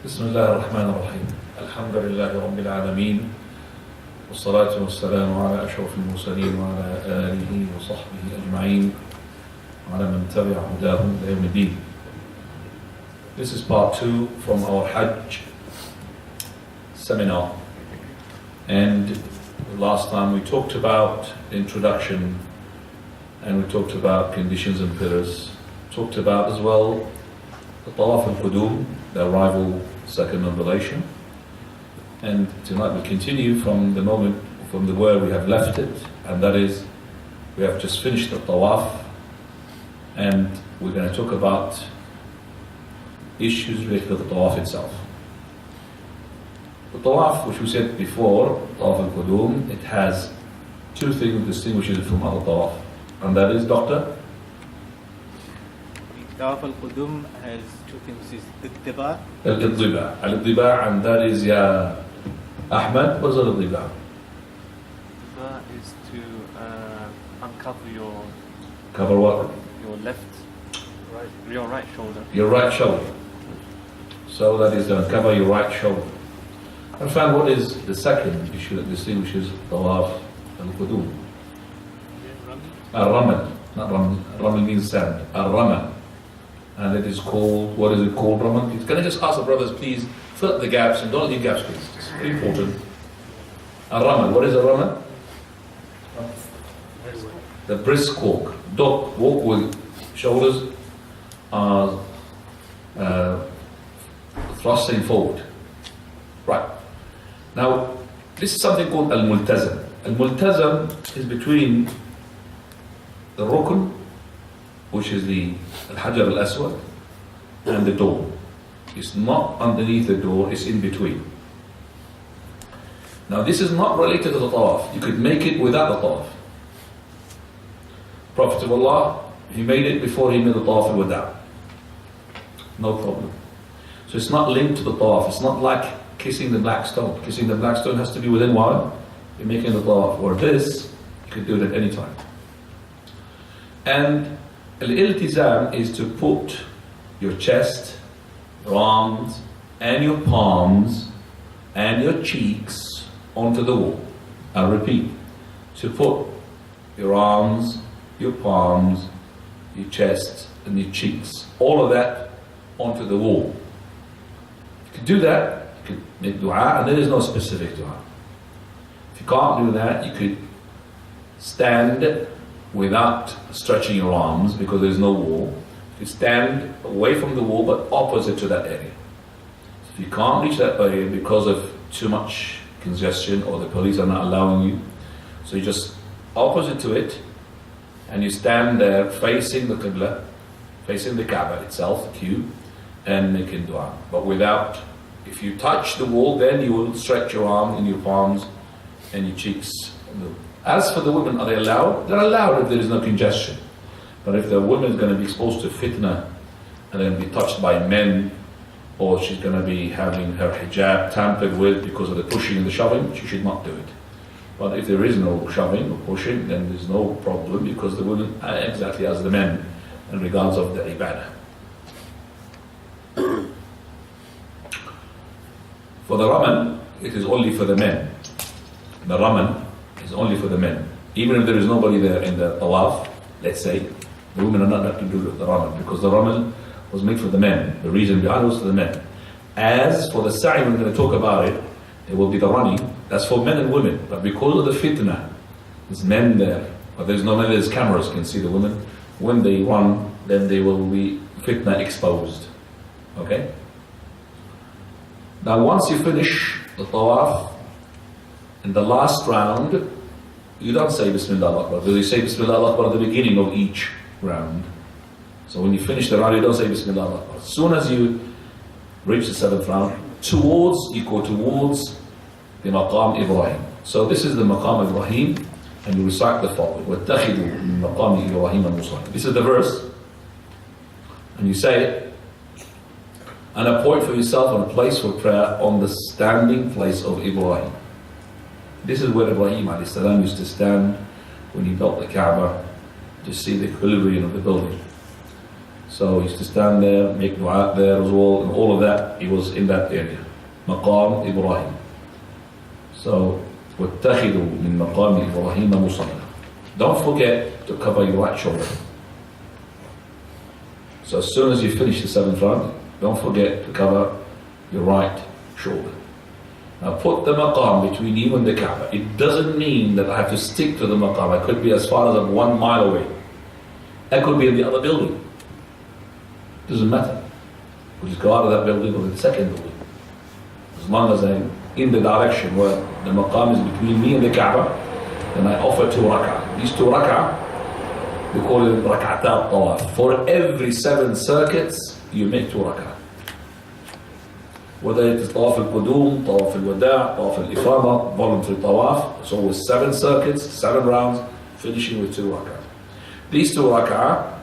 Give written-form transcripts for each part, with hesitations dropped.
بسم الله الرحمن الرحيم الحمد لله رب العالمين والصلاة والسلام على أشرف المرسلين وعلى آله وصحبه أجمعين وعلى من تبع هداهم إلى يوم الدين. This is part 2 from our Hajj seminar, and last time we talked about the introduction and we talked about conditions and pillars, talked about as well the Tawaf al-Qudum, the arrival, circumambulation, and tonight we continue from the moment, from the where we have left it, and that is we have just finished the Tawaf and we're going to talk about issues related to the Tawaf itself. The Tawaf, which we said before, Tawaf al-Qudum, it has two things that distinguish it from other Tawaf, and that is, Doctor? Tawaf al-Qudum has two things, is Ittiba. Al-Ittiba. Al-Ittiba, and that is, ya Ahmed, what is Al-Ittiba? Ittiba is to uncover your... Cover what? Your left, your right shoulder. Your right shoulder. So that is to uncover your right shoulder. And find what is the second issue that distinguishes Tawaf al-Qudum. Al-Ramal. Not Ramal. Ramal means sand. Al-Ramal. And it is called, what is it called, Ramal? Can I just ask the brothers, please, fill up the gaps and don't leave gaps, please. It's very important. Al-Ramal. What is Al-Ramal? The brisk walk. Don't walk with shoulders thrusting forward. Right. Now, this is something called Al-Multazam. Al-Multazam is between the Rukn, which is the Al-Hajar al-Aswad, and the door. It's not underneath the door, it's in between. Now, this is not related to the Tawaf. You could make it without the Tawaf. Prophet of Allah, he made it before he made the Tawaf al-Wada. No problem. So it's not linked to the Tawaf. It's not like kissing the black stone. Kissing the black stone has to be within while you're making the Tawaf. Or this, you could do it at any time. And al-iltizam is to put your chest, your arms, and your palms, and your cheeks onto the wall. I'll repeat. To put your arms, your palms, your chest, and your cheeks, all of that onto the wall. You could do that, you could make dua, and there is no specific dua. If you can't do that, you could stand without stretching your arms because there is no wall. You stand away from the wall but opposite to that area. So if you can't reach that area because of too much congestion or the police are not allowing you, so you just opposite to it and you stand there facing the Qibla, facing the Kaaba itself, the queue, and making dua. But without, if you touch the wall, then you will stretch your arm and your palms and your cheeks. As for the women, are they allowed? They're allowed if there is no congestion. But if the woman is going to be exposed to fitna and then be touched by men, or she's going to be having her hijab tampered with because of the pushing and the shoving, she should not do it. But if there is no shoving or pushing, then there's no problem because the women are exactly as the men in regards of the ibadah. For the Ramal, it is only for the men. The Ramal is only for the men. Even if there is nobody there in the Tawaf, let's say, the women are not allowed to do the Ramal because the Ramal was made for the men. The reason behind it was for the men. As for the Sa'i, we're going to talk about it, it will be the running. That's for men and women. But because of the fitna, there's men there, but there's no men, there's cameras, you can see the women. When they run, then they will be fitna exposed. Okay? Now once you finish the Tawaf, in the last round, you don't say Bismillah Akbar, because you say Bismillah Akbar at the beginning of each round. So when you finish the round, you don't say Bismillah Akbar. As soon as you reach the 7th round, you go towards the Maqam Ibrahim. So this is the Maqam Ibrahim, and you recite the following. وَاتَّخِذُوا مِن مَقَامِ إِبْرَاهِيمَ مُصَلًّى. This is the verse, and you say it, and appoint for yourself a place for prayer on the standing place of Ibrahim. This is where Ibrahim ﷺ used to stand when he built the Kaaba to see the equilibrium of the building. So he used to stand there, make dua there as well, and all of that, he was in that area. Maqam Ibrahim. So, وَاتَّخِذُوا مِن مَقَامِ إِبْرَاهِيمَ مُصَلًّى. Don't forget to cover your right shoulder. So as soon as you finish the seventh round, don't forget to cover your right shoulder. Now put the maqam between you and the Kaaba. It doesn't mean that I have to stick to the maqam. I could be as far as 1 mile away. I could be in the other building. Doesn't matter. We just go out of that building or the second building. As long as I'm in the direction where the maqam is between me and the Kaaba, then I offer 2 rak'ah. These 2 rak'ah, we call it rak'at al-tawaf. For every 7 circuits, you make 2 rak'ah. Whether it is tawaf al-qudum, tawaf al-wada', tawaf al-ifada, voluntary tawaf, so with 7 circuits, 7 rounds, finishing with 2 rak'ah. These 2 rak'ah,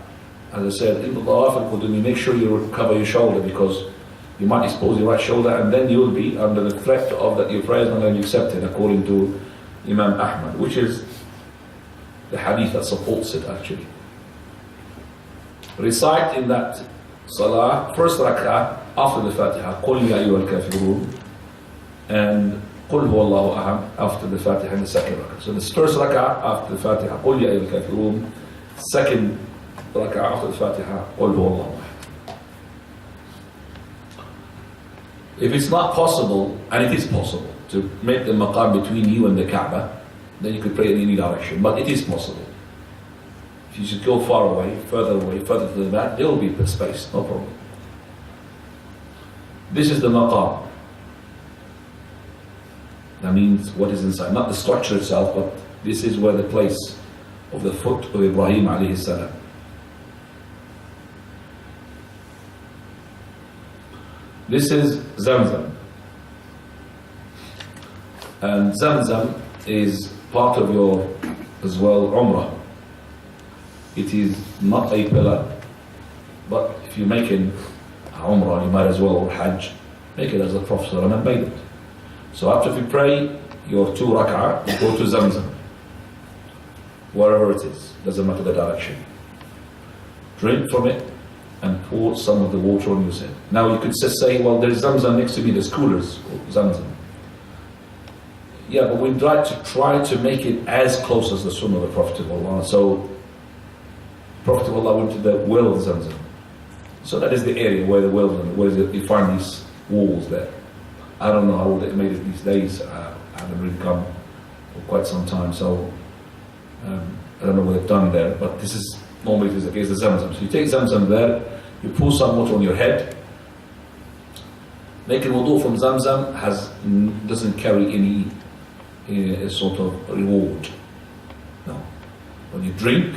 as I said, in the tawaf al-qudum, you make sure you cover your shoulder because you might expose your right shoulder and then you'll be under the threat of that your prayer is not going to be accepted according to Imam Ahmad, which is the hadith that supports it actually. Recite in that salah, first rak'ah, after the Fatiha, قُلْ يَا أَيُّهَا الْكَافِرُونَ, and قُلْ هُوَ اللَّهُ أَحَدٌ after the Fatiha in the second rak'ah. So this first rak'ah after the Fatiha, قُلْ يَا أَيُّهَا الْكَافِرُونَ. Second rak'ah after the Fatiha, قُلْ هُوَ اللَّهُ أَحَدٌ. If it's not possible, and it is possible, to make the maqam between you and the Kaaba, then you could pray in any direction, but it is possible. If you should go far away, further to the back, there will be space, no problem. This is the maqam. That means what is inside, not the structure itself, but this is where the place of the foot of Ibrahim alayhi salam. This is Zamzam. And Zamzam is part of your, as well, Umrah. It is not a pillar, but if you're making Umrah, you might as well, or Hajj, make it as the Prophet ﷺ made it. So after you pray your 2 rak'ah, you go to Zamzam. Wherever it is, doesn't matter the direction. Drink from it and pour some of the water on your head. Now you could just say, well, there's Zamzam next to me, there's coolers of Zamzam. Yeah, but we try to make it as close as the Sunnah of the Prophet of Allah. So, Prophet of Allah went to the well of Zamzam. So that is the area where the well is, where you find these walls there. I don't know how they made it these days. I haven't really come for quite some time, so I don't know what they've done there, but this is normally it is against the Zamzam. So you take Zamzam there, you pour some water on your head. Making wudu from Zamzam doesn't carry any sort of reward. No. When you drink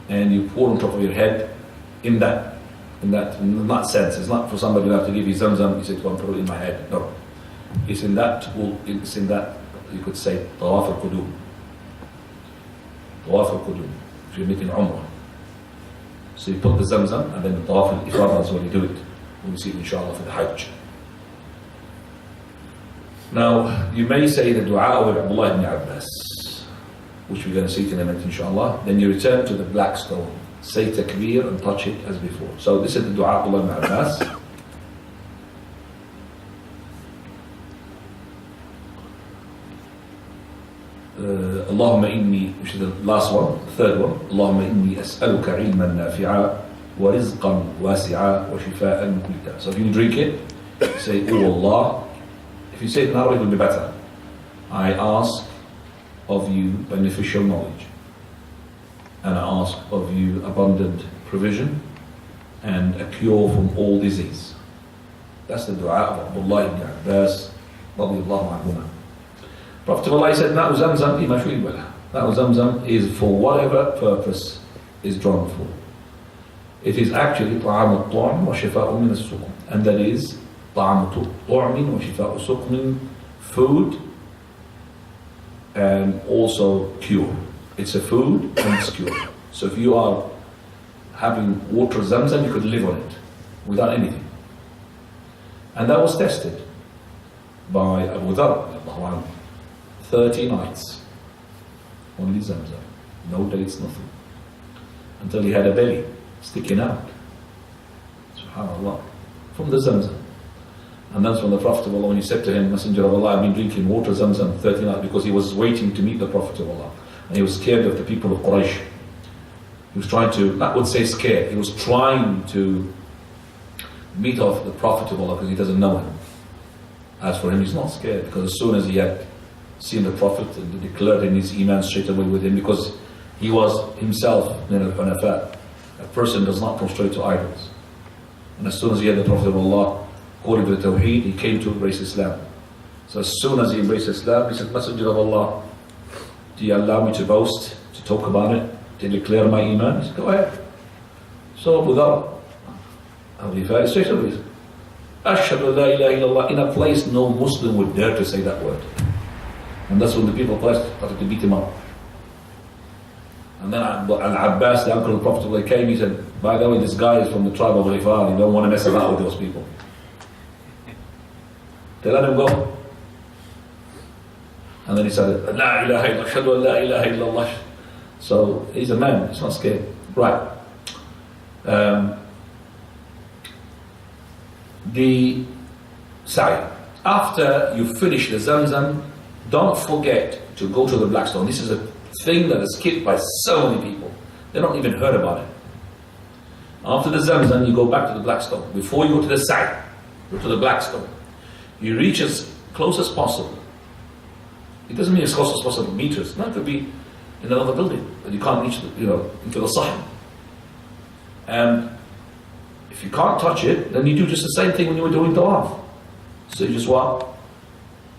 and you pour on top of your head, in that sense, it's not for somebody who have to give you Zamzam, you say, "Well, put it in my head." No. It's in that, you could say, Tawaf al-Qudum. Tawaf al-Qudum. If you're making Umrah. So you put the Zamzam and then the Tawaf al-Ifada is when you do it. We'll see it inshallah for the Hajj. Now, you may say the dua of Abdullah ibn Abbas, which we're going to see in a minute inshallah. Then you return to the black stone. Say takbir and touch it as before. So this is the dua of Abdullah ibn Abbas. Allahumma inni, which is the last one, the third one. Allahumma inni as'aluka ilman nafi'a wa rizqan wasi'a wa shifa'an muqita. So if you drink it, say, "Oh Allah." If you say it in Arabic, it will be better. I ask of you beneficial knowledge, and I ask of you abundant provision and a cure from all disease. That's the dua of Abdullah ibn Abbas radiyallahu anhuma. Prophet of Allah said, "Ma'u Zamzam lima shuriba lahu." Ma'u Zamzam is for whatever purpose is drawn for. It is actually طعام الطعم وشفاء من السقم, and that is طعام طعم وشفاء سقم, food and also cure. It's a food and it's cure. So if you are having water Zamzam, you could live on it without anything. And that was tested by Abu Dharr, 30 nights, only Zamzam, no dates, nothing, until he had a belly sticking out. SubhanAllah. From the Zamzam. And that's when the Prophet of Allah, when he said to him, Messenger of Allah, I've been drinking water Zamzam 30 nights, because he was waiting to meet the Prophet of Allah. And he was scared of the people of Quraysh. He was trying to, I would say scared, he was trying to meet off the Prophet of Allah because he doesn't know him. As for him, he's not scared, because as soon as he had seen the Prophet and declared in his Iman straight away with him, because he was himself a person does not prostrate to idols. And as soon as he had the Prophet of Allah calling to the Tawheed, he came to embrace Islam. So as soon as he embraced Islam, he said, Messenger of Allah, do you allow me to boast, to talk about it, to declare my Iman? He said, go ahead. So without Abu straight away, Ashhadu la ilaha illallah, in a place no Muslim would dare to say that word. And that's when the people started to beat him up. And then Al-Abbas, the uncle of the Prophet, came, he said, by the way, this guy is from the tribe of Ghifar, you don't want to mess about with those people. They let him go. And then he said, La ilaha illallah, ashhadu an la ilaha illallah. So he's a man, he's not scared. Right. The sa'i. After you finish the Zamzam, don't forget to go to the Black Stone. This is a thing that is skipped by so many people. They don't even heard about it. After the Zamzam, you go back to the Black Stone. Before you go to the sa'i, go to the Black Stone. You reach as close as possible. It doesn't mean as close as possible meters. No, it could be in another building, but you can't reach into the Sahim. And if you can't touch it, then you do just the same thing when you were doing Tawaf. So you just what?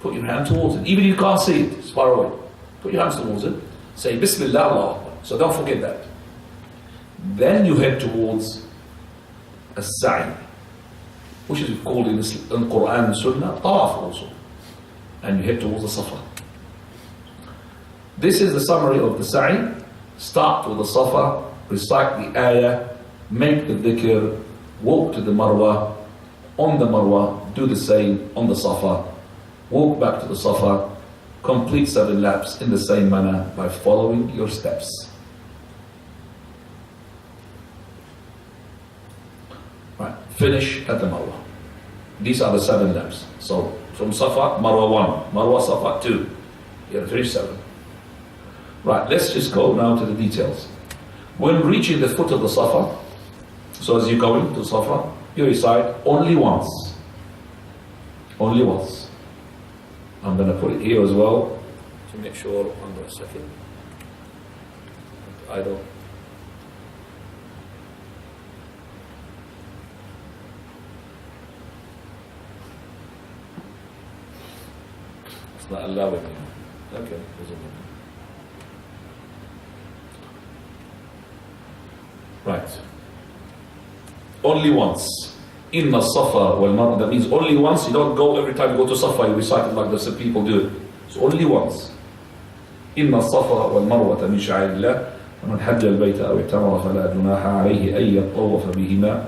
Put your hand towards it. Even if you can't see it, it's far away. Put your hands towards it. Say Bismillah, Allah Akbar. So don't forget that. Then you head towards a sa'i, which is called in the Quran and Sunnah, Tawaf also. And you head towards the Safa. This is the summary of the sa'i. Start with the Safa, recite the ayah, make the dhikr, walk to the Marwa, on the Marwa, do the same on the Safa, walk back to the Safa, complete 7 laps in the same manner by following your steps. Right, finish at the Marwa. These are the 7 laps. So from Safa, Marwa 1, Marwa Safa 2. You have to finish 7. Right, let's just go now to the details. When reaching the foot of the Safa, so as you're going to Safa, you recite only once. Only once. I'm going to put it here as well to make sure. Under a second. I don't. It's not allowing me. Okay. Right. Only once. Inna Safa wal Marwa. That means only once. You don't go every time you go to Safa, you recite it like the people do it. So only once. Inna Safa wal Marwa min sha'airillah. فمن حج البيت أو اعتمر فلا جناح عليه أن يطوف بهما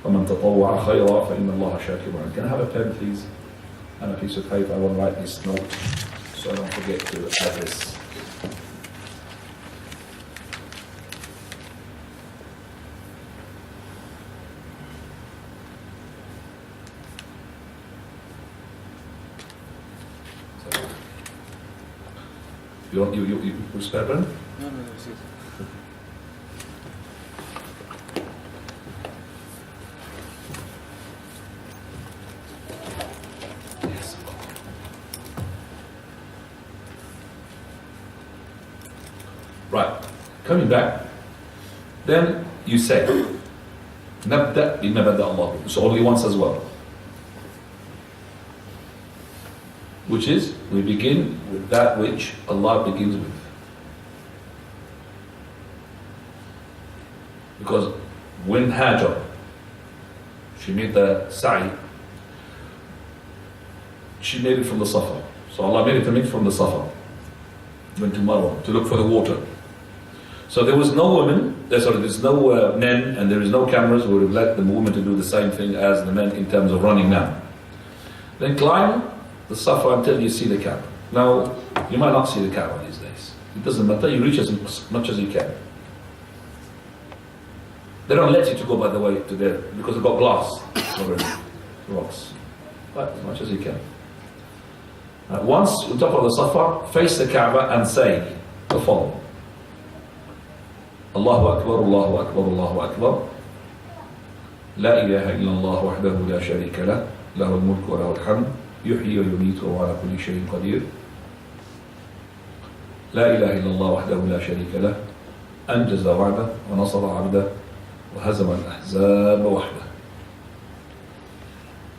ومن تطوع خيرا فإن الله شاكر عليم. Can I have a pen, please? And a piece of paper. I want to write this note so I don't forget to add this. You spare pen? No, this is. Yes. Right, coming back, then you say, نبدأ بما بدأ الله. So only once as well. Which is, we begin with that which Allah begins with. Because when Hajar, she made the sa'i, she made it from the Safa. So Allah made it from the Safa. Went to Marwa to look for the water. So there was no women, there's no men, and there is no cameras who would have let the women to do the same thing as the men in terms of running now. Then climb the Safa until you see the Kaaba. Now, you might not see the Kaaba these days. It doesn't matter, you reach as much as you can. They don't let you to go, by the way, to there because they've got glass already, rocks. But as much as you can. Once on top of the Safa, face the Kaaba and say the following: Allahu Akbar, Allahu Akbar, Allahu Akbar. لا إله إلا الله وحده لا شريك له له الملك وله الحمد يحيي ويميت وهو على كل شيء قدير لا إله إلا الله وحده لا شريك له أنجز وعده ونصر عبده وهزم الأحزاب وحده.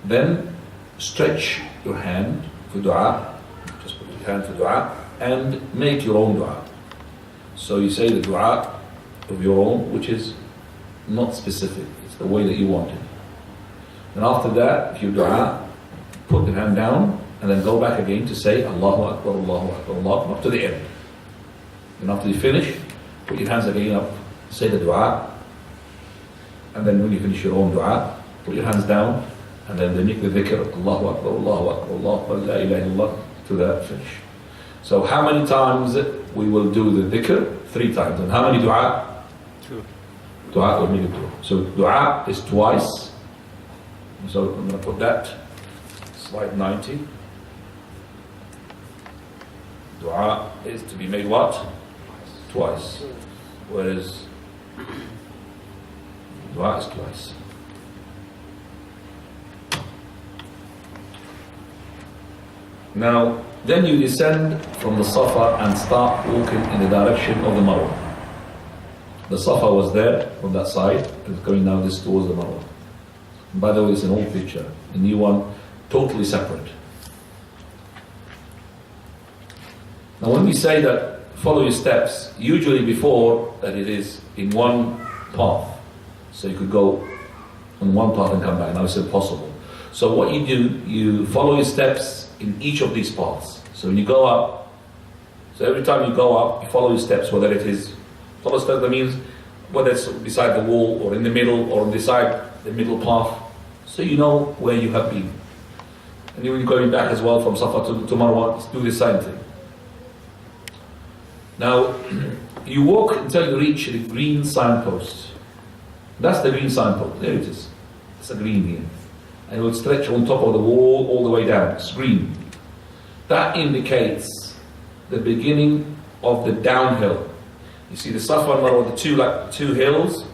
Then stretch your hand for dua, just put your hand for dua and make your own dua. So you say the dua of your own, which is not specific, it's the way that you want it. And after that, if you dua, put the hand down and then go back again to say Allahu Akbar, Allahu Akbar, Allahu Akbar, up to the end. And after you finish, put your hands again up, say the dua, and then when you finish your own dua, put your hands down, and then make the dhikr, Allahu Akbar, Allahu Akbar, Allahu Akbar, La ilaha illallah, to that finish. So how many times we will do the dhikr? 3 times. And how many dua? 2. Dua or make it 2. So dua is twice. So I'm going to put that, slide 90. Dua is to be made what? Twice. Whereas dua is twice. Now, then you descend from the Safa and start walking in the direction of the Marwa. The Safa was there on that side, it's going now this towards the Marwa. And by the way, it's an old picture, the new one, totally separate. Now when we say that follow your steps, usually before that it is in one path. So you could go on one path and come back, now it's impossible. So what you do, you follow your steps in each of these paths. So when you go up, so every time you go up, you follow your steps, whether it is, follow steps, that means whether it's beside the wall or in the middle or on the side, the middle path, so you know where you have been. And when you're going back as well from Safa to Marwa, do the same thing. Now, you walk until you reach the green signpost. That's the green signpost, there it is. It's a green here. And it will stretch on top of the wall all the way down, it's green. That indicates the beginning of the downhill. You see the Safa and Marwa, the two hills,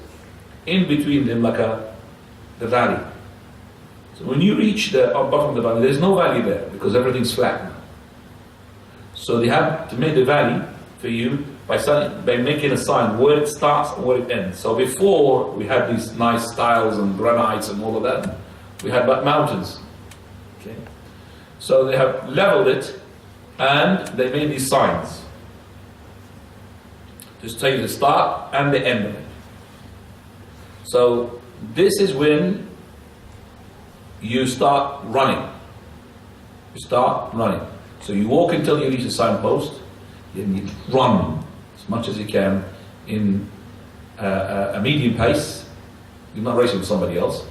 in between them the valley. So when you reach the bottom of the valley, there's no valley there because everything's flat now. So they have to make the valley for you by making a sign where it starts and where it ends. So before we had these nice tiles and granites and all of that, we had but mountains. Okay. So they have leveled it and they made these signs. Just tell you the start and the end of it. So this is when you start running. You start running. So you walk until you reach the signpost, then you run as much as you can in a medium pace. You're not racing with somebody else,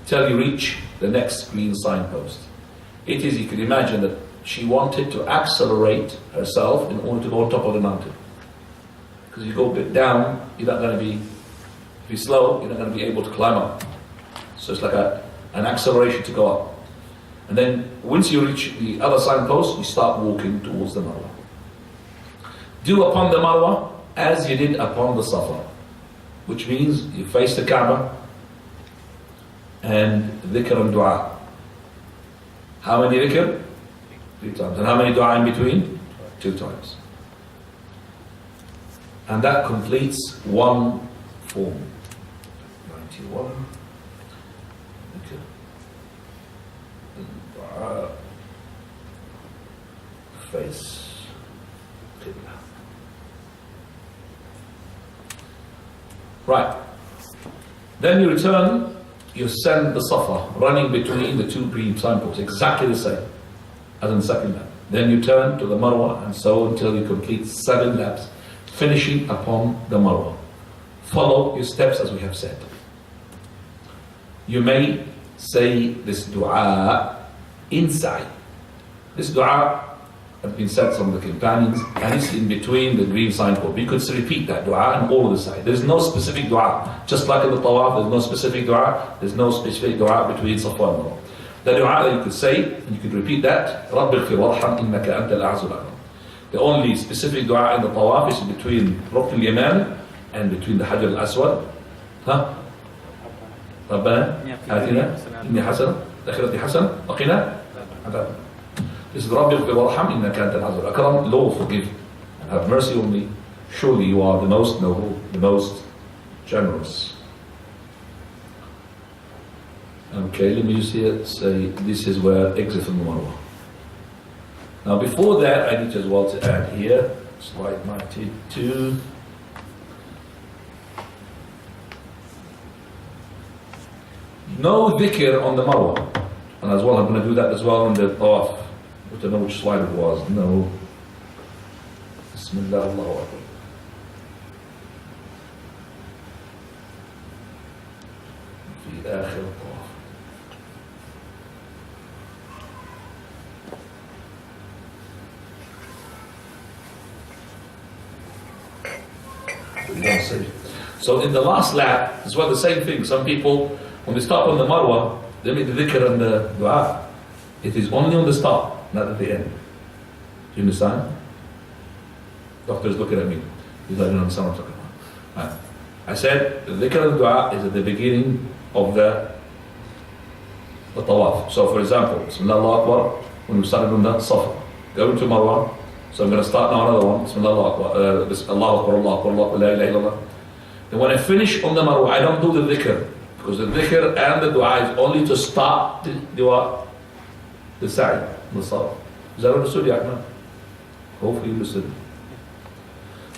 till you reach the next green signpost. It is, you can imagine that she wanted to accelerate herself in order to go on top of the mountain. Because you go a bit down, you're not going to be, if you're slow, you're not going to be able to climb up. So it's like an acceleration to go up. And then once you reach the other signpost, you start walking towards the Marwa. Do upon the Marwa as you did upon the Safa, which means you face the Kaaba and dhikr and dua. How many dhikr? 3 times. And how many dua in between? 2 times. And that completes one form. 91. Dhikr. Dua. Face. Qibla. Right. Then you return, you send the Safa, running between the 2 green signposts, exactly the same as in the second lap. Then you turn to the Marwa and so until you complete 7 laps, finishing upon the Marwa. Follow your steps as we have said. You may say this dua inside. This dua have been said some of the companions, and it's in between the green signboard. We could repeat that dua on all of the sides. There's no specific dua. Just like in the tawaf, there's no specific dua. There's no specific dua between Safa and Marwa. The dua that you could say, and you could repeat that, رَبِّ اغْفِرْ وَارْحَمْ إِنَّكَ أَنْتَ الْأَعْزُ الْأَكْرَمُ. The only specific dua in the tawaf is between Rukn al-Yaman and between the Hajar al-Aswad. Huh? رَبَّنَا آتِنَا إِنِّي حَسَنَةً الْآخِرَةِ حَسَنَةً وَقِنَا عَذَابَ. This is رَبِّ اغْفِرْ وَارْحَمْ إِنَّكَ أَنْتَ الْعَزِيزُ الْأَكْرَمُ. Lord, forgive and have mercy on me. Surely you are the most noble, the most generous. Okay, let me just here say this is where exit from the Marwa. Now before that, I need as well to add here, slide 92. No dhikr on the Marwa. And as well, I'm going to do that as well on the Tawaf. I don't know which slide it was. No. Bismillah, Allahu Akbar. في آخر الطواف. So in the last lap, as well the same thing. Some people, when they start on the Marwa, they make the dhikr and the dua. It is only on the start, not at the end. Do you understand? Doctor is looking at me. He's like, I don't understand what I'm talking about. I said the dhikr and the dua is at the beginning of the tawaf. So for example, Bismillah Allahu Akbar, when we started on the Safa, go to Marwa. So I'm going to start now another one. Bismillah Allahu Akbar, Allahu Akbar, Allahu Akbar, Allahu Akbar, La ilaha illallah. Then when I finish on the Marwa, I don't do the dhikr. Because the dhikr and the dua is only to start the dua, the sa'i, the salah. Is that understood, Ahmed? Hopefully you understood.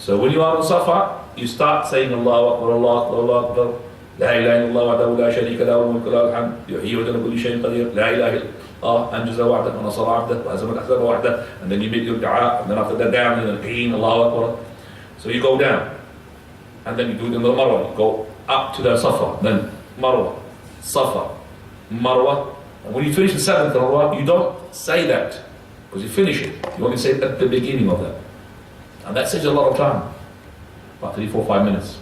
So when you are on Safa, you start saying Allahu Akbar, Allahu Akbar, Allahu Akbar. La ilaha illallah wahdahu la sharika lahu wa mulku lahu al-hamd yuhyi wa yumiitu kulli shay'in qadir. La ilaha illallah anjaza wa'dah wa nasara 'abdah wa hazama al-ahzaba wahdah. And then you make your dua, and then after that down, and then again Allahu Akbar. So you go down, and then you do it in the Marwa. You go up to the Safa, then Marwa, Safa, Marwa. And when you finish the seventh Marwa, you don't say that, because you finish it. You only say it at the beginning of that. And that saves a lot of time, about 3, 4, 5 minutes.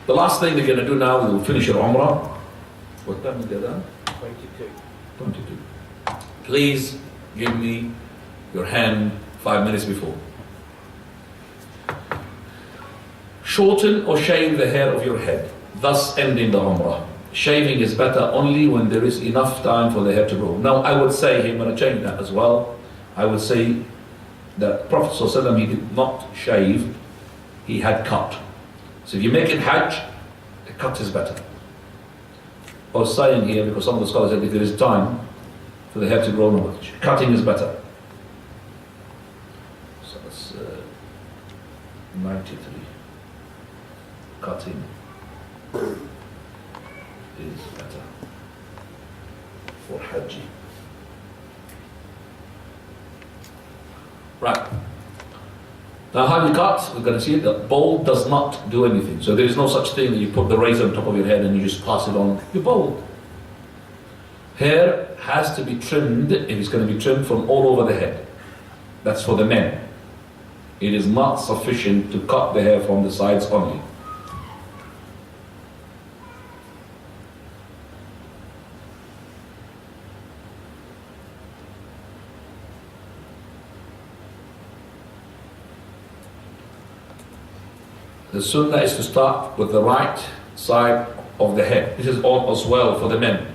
The last thing they're going to do now, we'll finish your Umrah. What time is it done? 22. 22. Please give me your hand 5 minutes before. Shorten or shave the hair of your head, thus ending the Umrah. Shaving is better only when there is enough time for the hair to grow. Now I would say, I'm going to change that as well. I would say that Prophet ﷺ, he did not shave, he had cut. So if you make it Hajj, the cut is better. I was saying here, because some of the scholars said if there is time for the hair to grow, no, cutting is better. So that's 93. Cutting is better for Hajj. Right. Now how you cut, we're going to see it, the bald does not do anything. So there is no such thing that you put the razor on top of your head and you just pass it on. You're bald. Hair has to be trimmed, if it's going to be trimmed, from all over the head. That's for the men. It is not sufficient to cut the hair from the sides only. The sunnah is to start with the right side of the head. This is all as well for the men.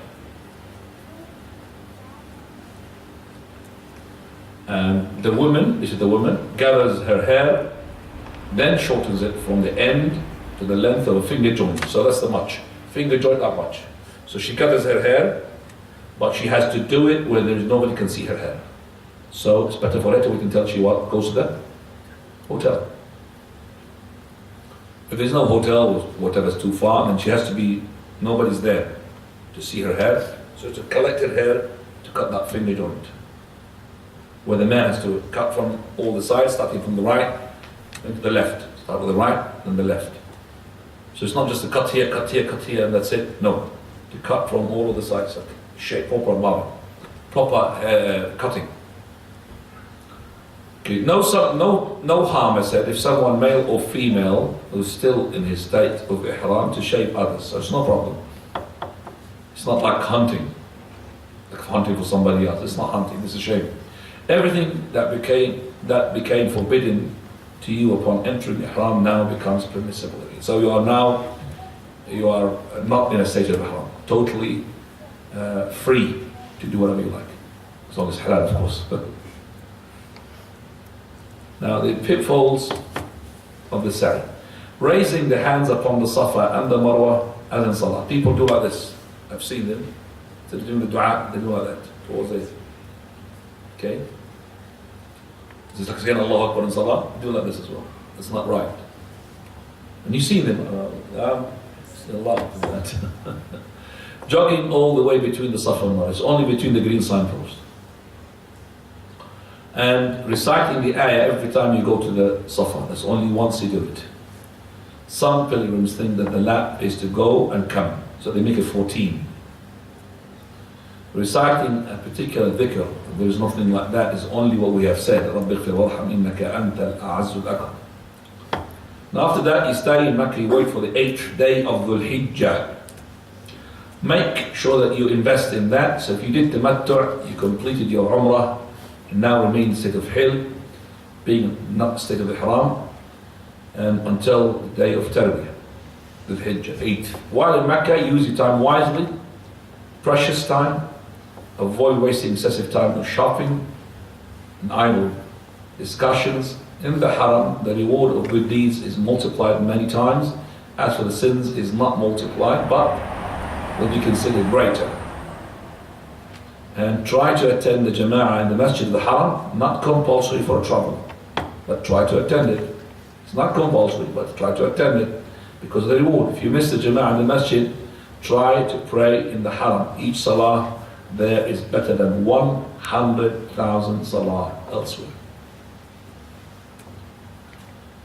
And the woman, this is the woman, gathers her hair, then shortens it from the end to the length of a finger joint. So that's the much. Finger joint that much. So she gathers her hair, but she has to do it where nobody can see her hair. So it's better for her to wait until she goes to the hotel. If there's no hotel or whatever's too far, then she has to be, nobody's there to see her hair. So to collect her hair, to cut that finger joint. Where the man has to cut from all the sides, starting from the right, then to the left. Start with the right, then the left. So it's not just a cut here, and that's it. No. To cut from all of the sides, like shape, proper cutting. Okay, no harm, I said, if someone, male or female, who's still in his state of ihram, to shave others. So it's no problem. It's not like hunting for somebody else. It's not hunting, it's a shaving. Everything that became forbidden to you upon entering ihram now becomes permissible again. So you are not in a state of ihram, totally free to do whatever you like, as long as halal, of course. Now the pitfalls of the sa'i. Raising the hands upon the Safa and the Marwa as in Salah. People do like this. I've seen them. They're doing the dua, they do like that towards it. Okay? It's like saying Allah Akbar in Salah, do like this as well. It's not right. And you see them. Still a lot of that. Jogging all the way between the Safa and Marwa. It's only between the green signpost. And reciting the ayah every time you go to the Safa. That's only once you do it. Some pilgrims think that the lap is to go and come, so they make it 14. Reciting a particular dhikr, there is nothing like that, is only what we have said. رَبِّ اغْفِرْ وَارْحَمْ إِنَّكَ أَنْتَ الْأَعَزُّ الْأَكْرَمُ. Now after that you stay in Makkah, you wait for the 8th day of Dhul Hijjah. Make sure that you invest in that. So if you did tamattu', you completed your Umrah, and now remain in the state of Hil, being not state of Ihram, and until the day of Tarbiyah, the Hijjah, 8th. While in Mecca, use your time wisely, precious time, avoid wasting excessive time on shopping and idle discussions. In the Haram, the reward of good deeds is multiplied many times. As for the sins, is not multiplied, but will be considered greater. And try to attend the Jama'ah in the Masjid al-Haram, not compulsory for travel, but try to attend it. It's not compulsory, but try to attend it because of the reward. If you miss the Jama'ah in the Masjid, try to pray in the Haram. Each Salah there is better than 100,000 Salah elsewhere.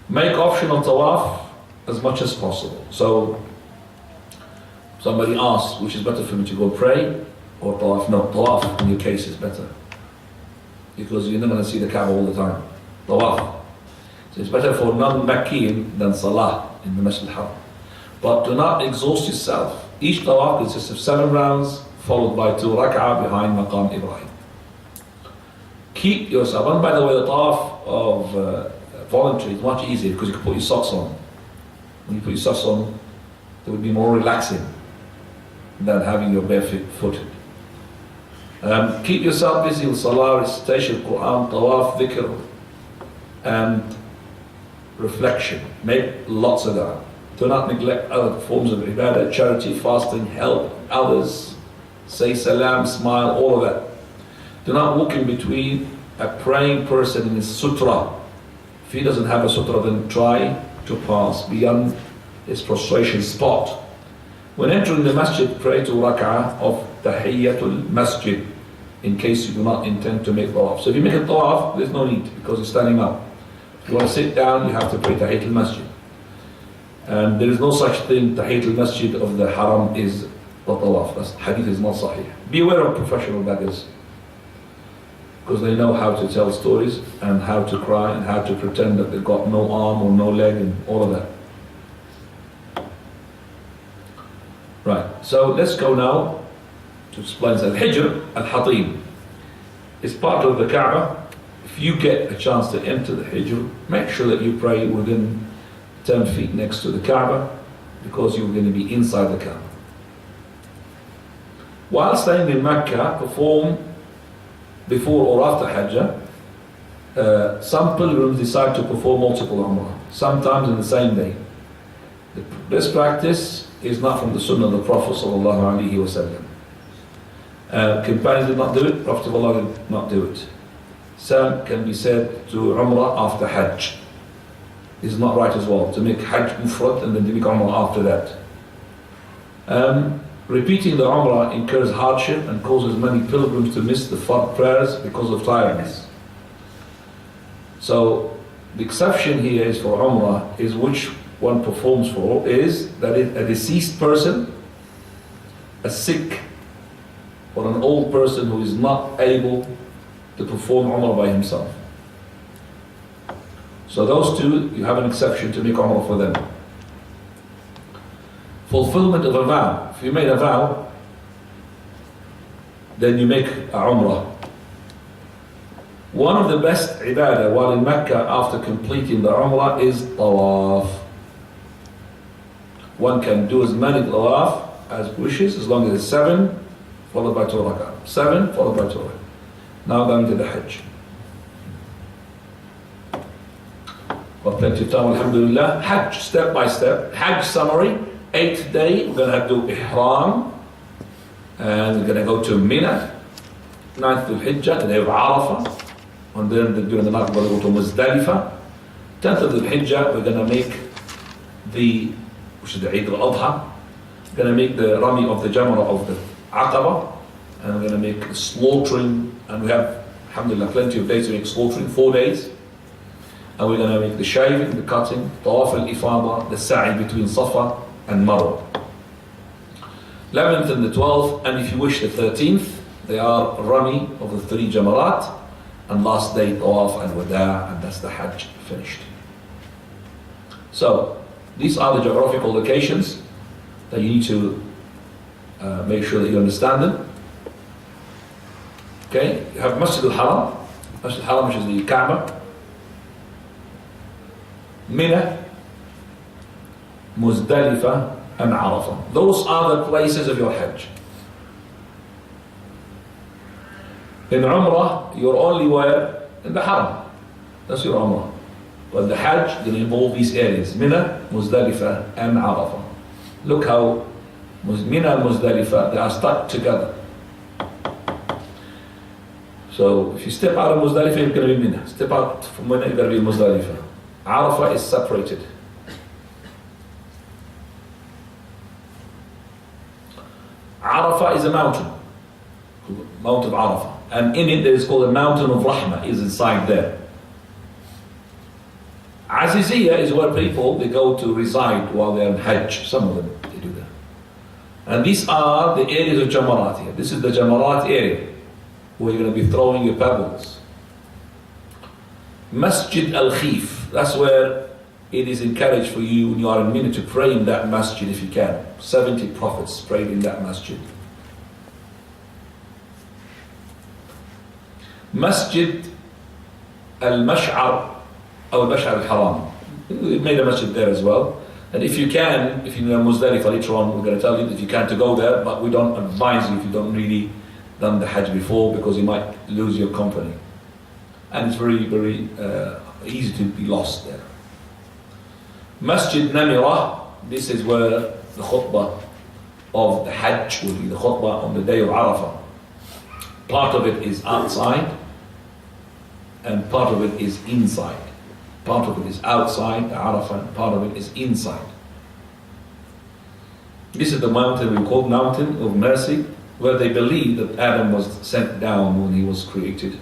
Make optional tawaf as much as possible. So, somebody asks, which is better for me to go pray or tawaf? No, tawaf in your case is better. Because you're not going to see the Kaaba all the time. Tawaf. So it's better for non-Makkiyin than Salah in the Masjid al-Haram. But do not exhaust yourself. Each tawaf consists of 7 rounds, followed by 2 rak'ah behind Maqam Ibrahim. Keep yourself, and by the way, the tawaf of voluntary is much easier because you can put your socks on. When you put your socks on, it would be more relaxing than having your bare foot. Keep yourself busy with salah, recitation, Quran, tawaf, dhikr, and reflection. Make lots of that. Do not neglect other forms of ibadah, charity, fasting, help others, say salam, smile, all of that. Do not walk in between a praying person in his sutra. If he doesn't have a sutra, then try to pass beyond his prostration spot. When entering the masjid, pray 2 rak'ah of tahiyyatul masjid, in case you do not intend to make tawaf. So if you make a tawaf, there's no need because you're standing up. If you want to sit down, you have to pray tahiyyatul masjid. And there is no such thing, tahiyyatul masjid of the haram is the tawaf. That hadith is not sahih. Be aware of professional beggars, because they know how to tell stories and how to cry and how to pretend that they've got no arm or no leg and all of that. Right, so let's go now to explain that Hijr al-Hatim is part of the Kaaba. If you get a chance to enter the Hijr, make sure that you pray within 10 feet next to the Kaaba, because you're going to be inside the Kaaba. While staying in Mecca, perform before or after Hajj. Some pilgrims decide to perform multiple Umrah, sometimes in the same day. The best practice is not from the Sunnah of the Prophet ﷺ. Companions did not do it, Prophet did not do it. Some can be said to Umrah after Hajj. It's not right as well to make Hajj mufrad and then to make Umrah after that. Repeating the Umrah incurs hardship and causes many pilgrims to miss the fard prayers because of tiredness. So the exception here is for Umrah, is which one performs for, is that a deceased person, a sick, or an old person who is not able to perform Umrah by himself. So those two, you have an exception to make Umrah for them. Fulfillment of a vow. If you made a vow, then you make a Umrah. One of the best ibadah while in Mecca after completing the Umrah is Tawaf. One can do as many Tawaf as wishes, as long as it's 7 followed by 2 rak'ah. 7 followed by 2 rak'ah. Now going to the Hajj. Got plenty of time, alhamdulillah. Hajj, step by step. Hajj summary, 8th day, we're going to have to do Ihram. And we're going to go to Mina. 9th of Hijjah, the day of Arafah. And then during the night we're going to go to Muzdalifah. 10th of the Hijjah, we're going to make which is the Eid al-Adha. We're going to make the Rami of the Jamrah of the Aqaba. And we're going to make the slaughtering. And we have, alhamdulillah, plenty of days to make slaughtering, 4 days. And we're going to make the shaving, the cutting, Tawaf al-Ifada, the sa'i between Safa and Marwa. 11th and the 12th, and if you wish the 13th, they are Rami of the 3 Jamarat, and last day Tawaf and Wada, and that's the Hajj finished. So, these are the geographical locations that you need to make sure that you understand them. Okay, you have Masjid al-Haram, which is the Kaaba, Mina, Muzdalifah, and Arafah. Those are the places of your Hajj. In Umrah, you're only where? In the Haram. That's your Umrah. But the Hajj will involve these areas: Mina, Muzdalifah, and Arafah. Look how Mina and Muzdalifah, they are stuck together. So if you step out of Muzdalifah, you're going to be Mina. Step out from Mina, you're going to be Muzdalifah. Arafah is separated. Arafah is a mountain, Mount of Arafah, and in it there is called a mountain of Rahmah, is inside there. Aziziyah is where people, they go to reside while they're in Hajj. Some of them, they do that. And these are the areas of Jamarat here. This is the Jamarat area, where you're going to be throwing your pebbles. Masjid al-Khif, that's where it is encouraged for you when you are in Mina to pray in that masjid if you can. 70 prophets prayed in that masjid. Masjid al-Mash'ar, or al-Mash'ar al-Haram. We made a masjid there as well. And if you can, if you're in Muzdalifah later on, we're going to tell you if you can to go there, but we don't advise you if you don't really done the Hajj before, because you might lose your company. And it's very, very easy to be lost there. Masjid Namirah, this is where the khutbah of the Hajj will be, the khutbah on the day of Arafah. Part of it is outside, and part of it is inside. Part of it is outside, the Arafah, and part of it is inside. This is the mountain we call Mountain of Mercy, where they believe that Adam was sent down when he was created,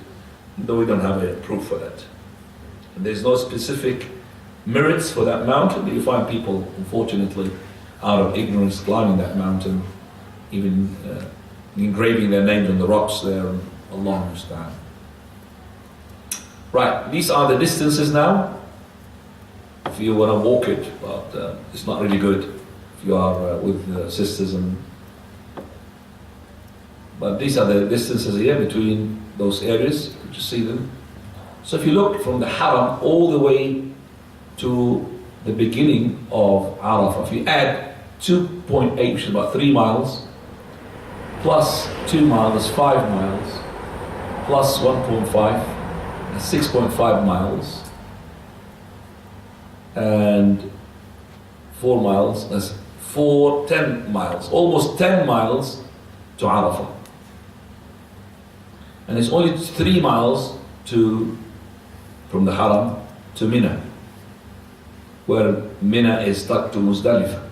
though we don't have a proof for that. And there's no specific merits for that mountain. You find people, unfortunately, out of ignorance climbing that mountain, even engraving their names on the rocks there, and Allah understand. Right, these are the distances now. If you want to walk it, but it's not really good if you are with sisters but these are the distances here between those areas. You see them. So if you look from the Haram all the way to the beginning of Arafah, if you add 2.8, which is about 3 miles, plus 2 miles, 5 miles, plus 1.5, that's 6.5 miles, and 4 miles, that's 10 miles, almost 10 miles to Arafah. And it's only 3 miles from the Haram to Mina, where Mina is stuck to Muzdalifah.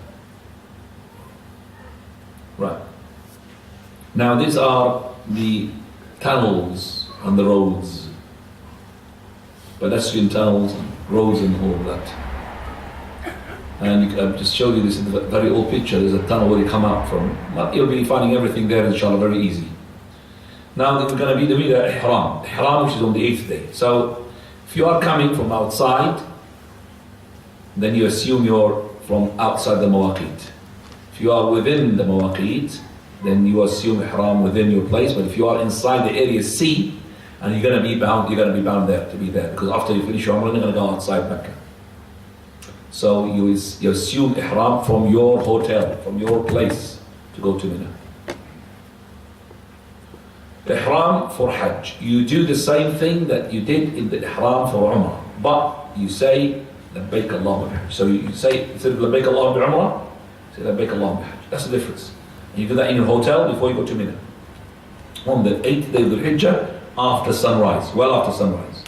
Right. Now these are the tunnels and the roads, pedestrian tunnels and roads and all of that. And I've just showed you this in a very old picture. There's a tunnel where you come out from. But you'll be finding everything there, inshallah, very easy. Now we're going to be the Ihram, which is on the 8th day. So if you are coming from outside, then you assume you're from outside the mawaqit. If you are within the mawaqit, then you assume ihram within your place. But if you are inside the area C, and you're going to be bound there to be there, because after you finish your Umrah, you're going to go outside Mecca. So you assume ihram from your hotel, from your place, to go to Mina. Ihram for Hajj, you do the same thing that you did in the ihram for Umrah, but you say labbaik Allahumma bihajj. So you say, instead of labbaik Allahumma bi'umrah, say labbaik Allahumma bihajj. That's the difference. And you do that in your hotel before you go to Mina, on the 8th day of the Hijjah, after sunrise, well after sunrise.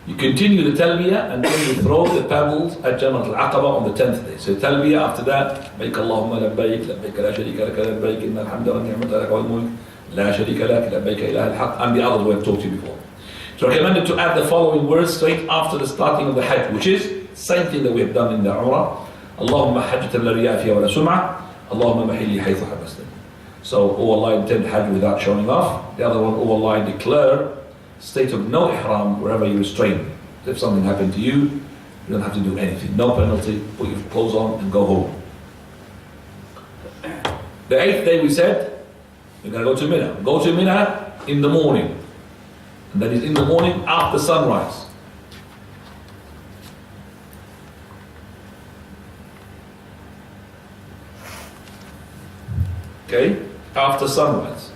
You continue the talbiyah, and then you throw the pebbles at Jamrat al-Aqaba on the 10th day. So talbiyah after that, labbaik Allahumma labbaik, labbaik la sharika laka labbaik, inna alhamda wa ni'mata laka wal mulk, la sharika lak, labbaik ilaha al-haq, and the others we have talked to you before. It's recommended to add the following words straight after the starting of the Hajj, which is the same thing that we have done in the Umrah. Allahumma hajjatan la riya fiha wa la sum'ah, Allahumma mahilli haythu habastan. So, O Allah, intend Hajj without showing off. The other one, O Allah, declare state of no ihram wherever you restrain. If something happened to you, you don't have to do anything. No penalty, put your clothes on and go home. The 8th day we said, you're going to go to Mina. Go to Mina in the morning. And that is in the morning after sunrise. Okay? After sunrise.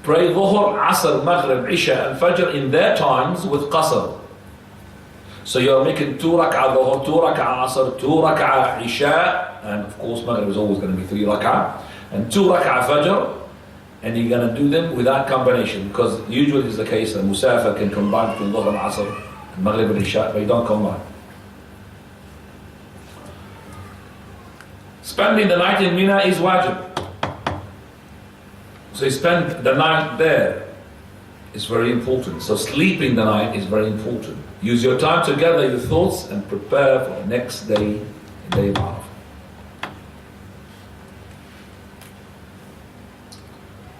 Pray Dhuhr, Asr, Maghrib, Isha and Fajr in their times with Qasr. So you're making 2 rak'ah Dhuhr, 2 rak'ah Asr, 2 rak'ah Isha, and of course Maghrib is always going to be 3 rak'ah, and 2 rak'ah Fajr, and you're going to do them without combination, because usually it's the case that Musafir can combine between Dhuhr and Asr, and Maghrib and Isha, but you don't combine. Spending the night in Mina is wajib. So you spend the night there. It's very important. So sleeping the night is very important. Use your time to gather your thoughts and prepare for the next day, the day of Arafah.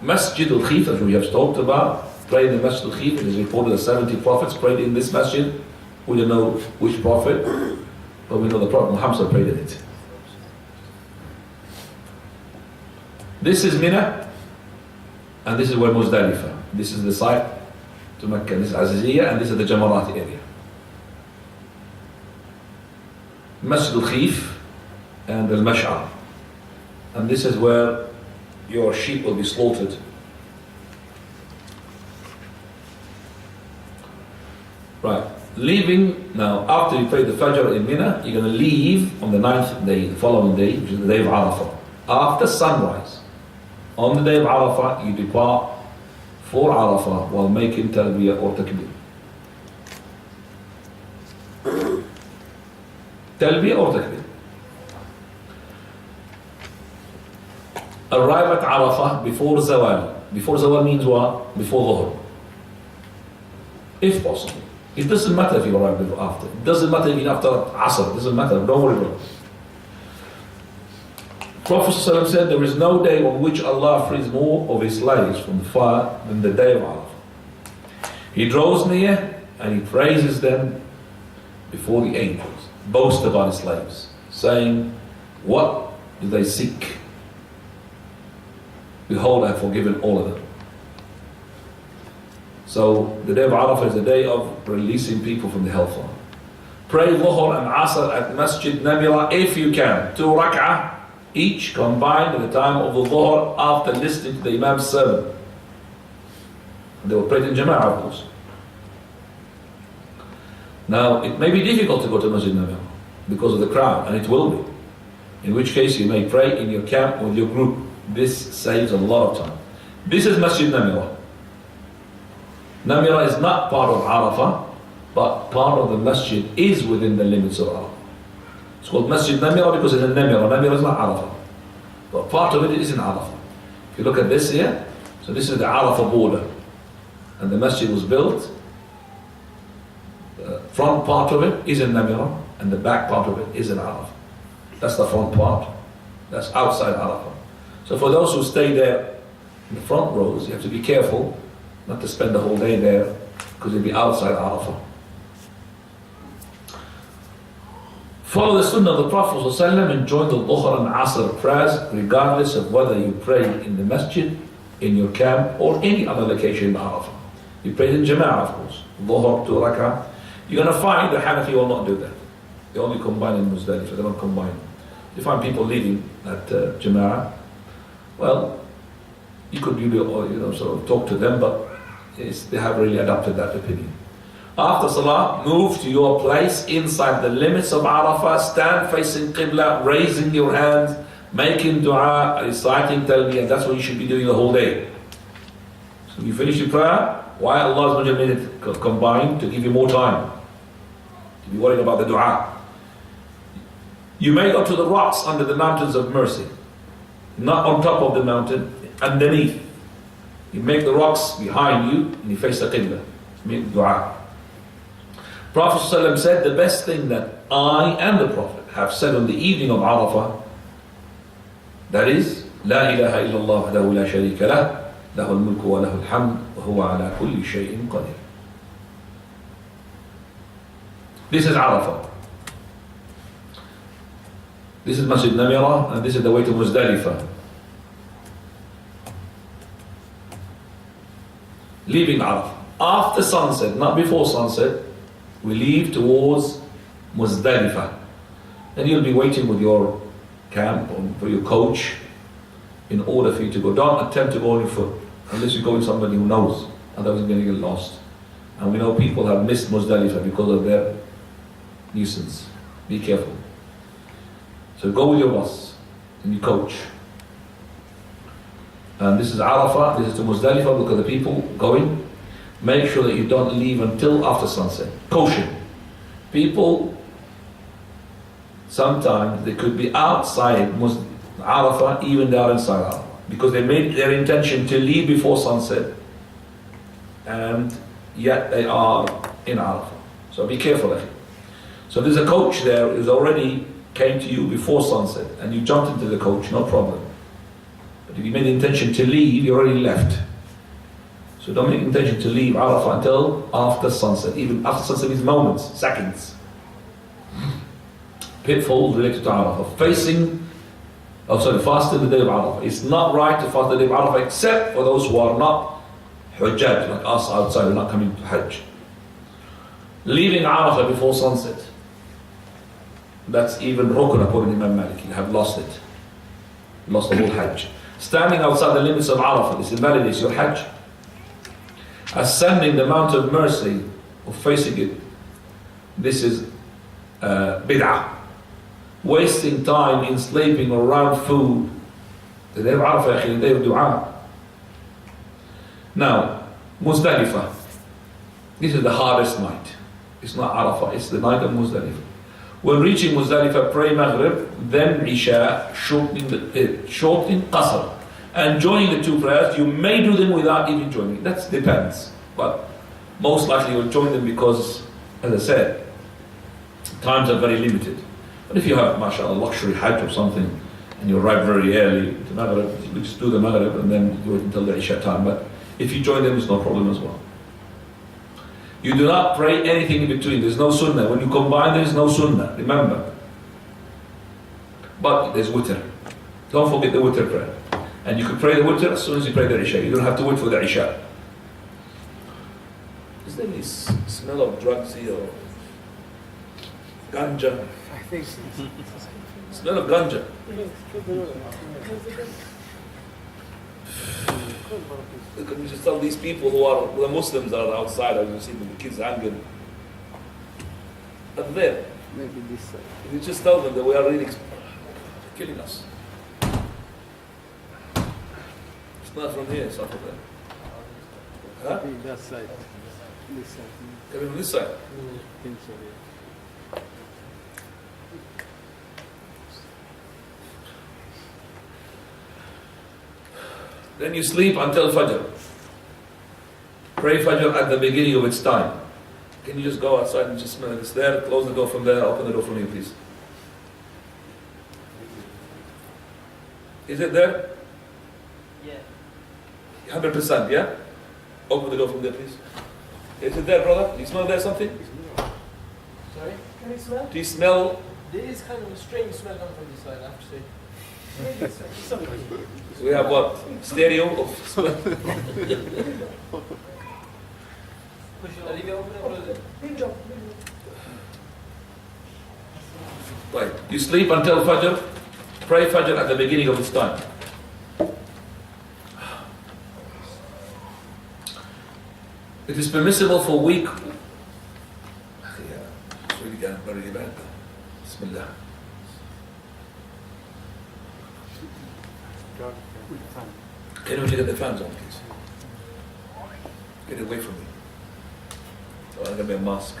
Masjid al-Khif, as we have talked about, prayed in the Masjid al-Khif. It is reported that 70 prophets prayed in this masjid. We don't know which prophet, but we know the Prophet Muhammad prayed in it. This is Mina, and this is where Muzdalifah. This is the site to Mecca. This is Aziziyah, and this is the Jamarat area. Masjid al-Khif and al-Mash'ar. And this is where your sheep will be slaughtered. Right. Leaving, now after you pray the Fajr in Mina, you're going to leave on the 9th day, the following day, which is the day of Arafah. After sunrise, on the day of Arafah, you depart for Arafah while making talbiyah or takbir. Talbiyah or takbir. Arrive at Arafah before Zawal. Before Zawal means what? Before Dhuhr. If possible. It doesn't matter if you arrive before after. It doesn't matter if you after Asr. It doesn't matter. Don't worry about it. Prophet ﷺ said there is no day on which Allah frees more of his slaves from the fire than the day of Arafah. He draws near and he praises them before the angels, boast about his slaves, saying, what do they seek? Behold, I have forgiven all of them. So the day of Arafah is the day of releasing people from the hellfire. Pray Dhuhr and Asr at Masjid Namira if you can. 2 rak'ah each combined at the time of the Dhuhr after listening to the Imam's sermon. They were prayed in Jama'ah, of course. Now, it may be difficult to go to Masjid Namira because of the crowd, and it will be. In which case you may pray in your camp with your group. This saves a lot of time. This is Masjid Namira. Namira is not part of Arafah, but part of the masjid is within the limits of Arafah. It's called Masjid Namira because it's in Namira. Namira is not Arafah, but part of it is in Arafah. If you look at this here, so this is the Arafah border, and the masjid was built. The front part of it is in Namira, and the back part of it is in Arafah. That's the front part. That's outside Arafah. So for those who stay there in the front rows, you have to be careful not to spend the whole day there because you'll be outside Arafah. Follow the sunnah of the Prophet ﷺ and join the Dhuhr and Asr prayers regardless of whether you pray in the masjid, in your camp, or any other location in Arafah. You pray in Jama'ah, of course. Dhuhr, 2 rak'ah. You're going to find the Hanafi will not do that. They only combine in Muzdalifah, they don't combine. You find people leaving at Jama'ah. Well, you could sort of talk to them, but they have really adopted that opinion. After Salah, move to your place inside the limits of Arafah, stand facing Qibla, raising your hands, making dua, reciting talbiyah. That's what you should be doing the whole day. So you finish your prayer, why Allah made it combined? To give you more time. To be worried about the dua. You may go to the rocks under the mountains of mercy. Not on top of the mountain, underneath. You make the rocks behind you and you face the Qibla. Make dua. Prophet ﷺ said, the best thing that I and the Prophet have said on the evening of Arafah, that is, لا إله إلا الله وحده لا شريك له له الملك وله الحمد وهو على كل شيء قدير. This is Arafah. This is Masjid Namira, and this is the way to Muzdalifah. Leaving Arafah. After sunset, not before sunset, we leave towards Muzdalifah. Then you'll be waiting with your camp or for your coach in order for you to go. Don't attempt to go on your foot unless you go with somebody who knows, otherwise you're going to get lost. And we know people have missed Muzdalifah because of their nuisance. Be careful. So go with your boss and your coach. And this is Arafah, this is to Muzdalifah. Look at the people going. Make sure that you don't leave until after sunset. Caution. People, sometimes they could be outside Arafah, even they are inside Arafah. Because they made their intention to leave before sunset, and yet they are in Arafah. So be careful. So there's a coach there who's already came to you before sunset, and you jumped into the coach, no problem. But if you made the intention to leave, you already left. So don't make the intention to leave Arafah until after sunset. Even after sunset means moments, seconds. Pitfalls related to Arafah. Fasting the day of Arafah. It's not right to fast the day of Arafah except for those who are not Hujjaj, like us outside, who are not coming to Hajj. Leaving Arafah before sunset. That's even Rukun according to Imam Malik. You have lost it. Lost the whole Hajj. Standing outside the limits of Arafah, this invalidates your Hajj. Ascending the Mount of Mercy, or facing it, this is bid'ah. Wasting time in sleeping or around food. The day of Arafah, the day of dua. Now, Muzdalifah. This is the hardest night. It's not Arafah, it's the night of Muzdalifah. When reaching Muzdalifah, pray Maghrib, then Isha, shortening Qasr. And joining the two prayers, you may do them without even joining. That depends. But most likely you'll join them because, as I said, times are very limited. But if you have, mashallah, luxury Hajj or something, and you arrive very early to Maghrib, you just do the Maghrib and then do it until the Isha time. But if you join them, it's no problem as well. You do not pray anything in between. There's no sunnah. When you combine, there's no sunnah. Remember. But there's witr. Don't forget the witr prayer. And you can pray the witr as soon as you pray the Isha. You don't have to wait for the Isha. Is there any smell of drugs here? Or ganja? I think so. Smell of ganja. Look, you just tell these people who are the Muslims that are outside, as you see the kids hanging. But there, Maybe this side. you just tell them that we are really killing us. It's not from here, it's not from there. Huh? Maybe that side. This side. Coming from this side. I think so, yeah. Then you sleep until Fajr. Pray Fajr at the beginning of its time. Can you just go outside and just smell it? It's there, close the door from there, open the door from here, please. Is it there? Yeah. 100%, yeah? Open the door from there, please. Is it there, brother? Do you smell there something? Sorry? Can you smell? Do you smell? There is kind of a strange smell coming from this side, I have to say. We have what? Stereo of smell. Right. You sleep until Fajr. Pray Fajr at the beginning of its time. It is permissible for weak. It's really getting very bad. Bismillah. Can you get the fans on, please? Get away from me. Oh, I'm gonna be a mask.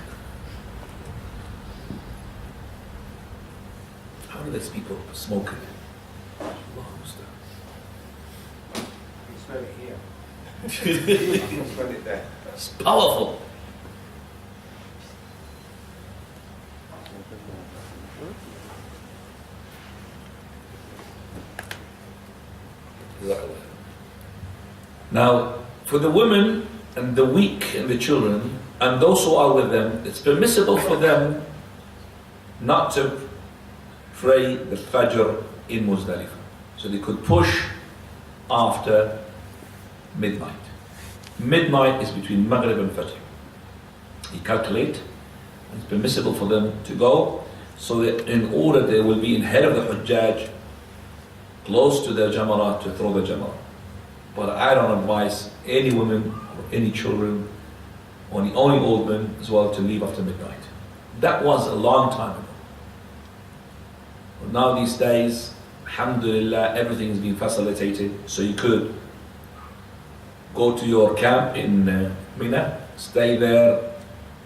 How do these people smoke it? You smell it here. You can smell it there. It's powerful. Now, for the women and the weak and the children and those who are with them, it's permissible for them not to pray the Fajr in Muzdalifah. So they could push after midnight. Midnight is between Maghrib and Fajr. You calculate, it's permissible for them to go so that in order they will be in head of the Hujjaj, close to their Jamarat to throw the Jamarat. But I don't advise any women or any children or any old men as well to leave after midnight. That was a long time ago. But now these days, alhamdulillah, everything is being facilitated. So you could go to your camp in Mina, stay there,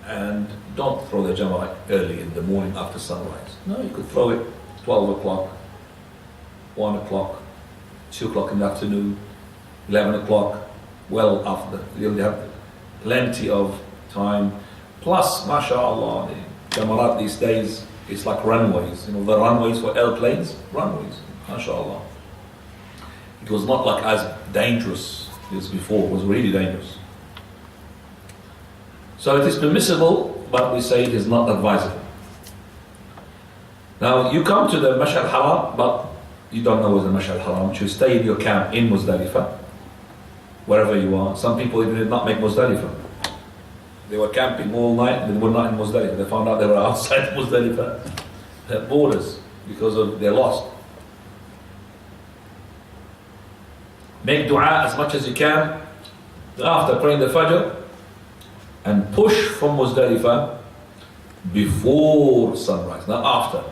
and don't throw the Jamarat early in the morning after sunrise. No, you could throw it 12 o'clock, 1 o'clock, 2 o'clock in the afternoon, 11 o'clock, well after. You'll have plenty of time. Plus, mashallah, the Jamarat these days is like runways. You know, the runways for airplanes, runways, mashallah. It was not like as dangerous as before, it was really dangerous. So it is permissible, but we say it is not advisable. Now, you come to the Mash'ar Haram, but you don't know where the Mash'ar Haram. You stay in your camp in Muzdalifah, wherever you are. Some people even did not make Muzdalifah. They were camping all night, and they were not in Muzdalifah. They found out they were outside Muzdalifah borders because of they're lost. Make dua as much as you can after praying the Fajr, and push from Muzdalifah before sunrise, not after.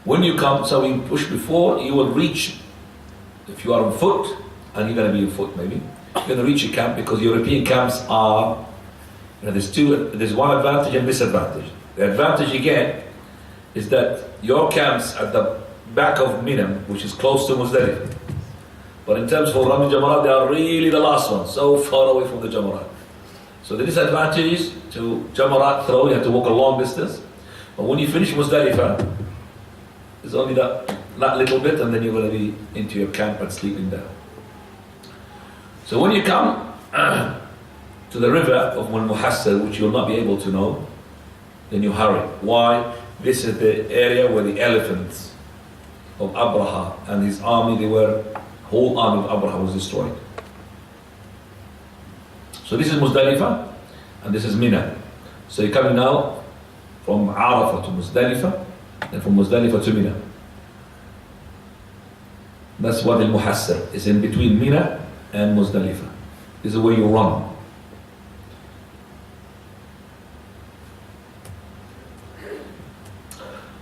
When you come, so you push before, you will reach, if you are on foot, and you're going to be on foot maybe, you're going to reach your camp because European camps are, there's one advantage and disadvantage. The advantage you get is that your camps at the back of Mina, which is close to Muzdalifah. But in terms of Rami Jamarat, they are really the last ones, so far away from the Jamarat. So the disadvantage is to Jamarat throw, you have to walk a long distance. But when you finish Muzdalifah, it's only that little bit, and then you're going to be into your camp and sleeping there. So when you come to the river of Muhassar, which you'll not be able to know, then you hurry. Why? This is the area where the elephants of Abraha and his army, whole army of Abraha was destroyed. So this is Muzdalifah, and this is Mina. So you're coming now from Arafah to Muzdalifah, and from Muzdalifah to Mina. That's what Al-Muhassar is, in between Mina and Muzdalifah. This is where you run.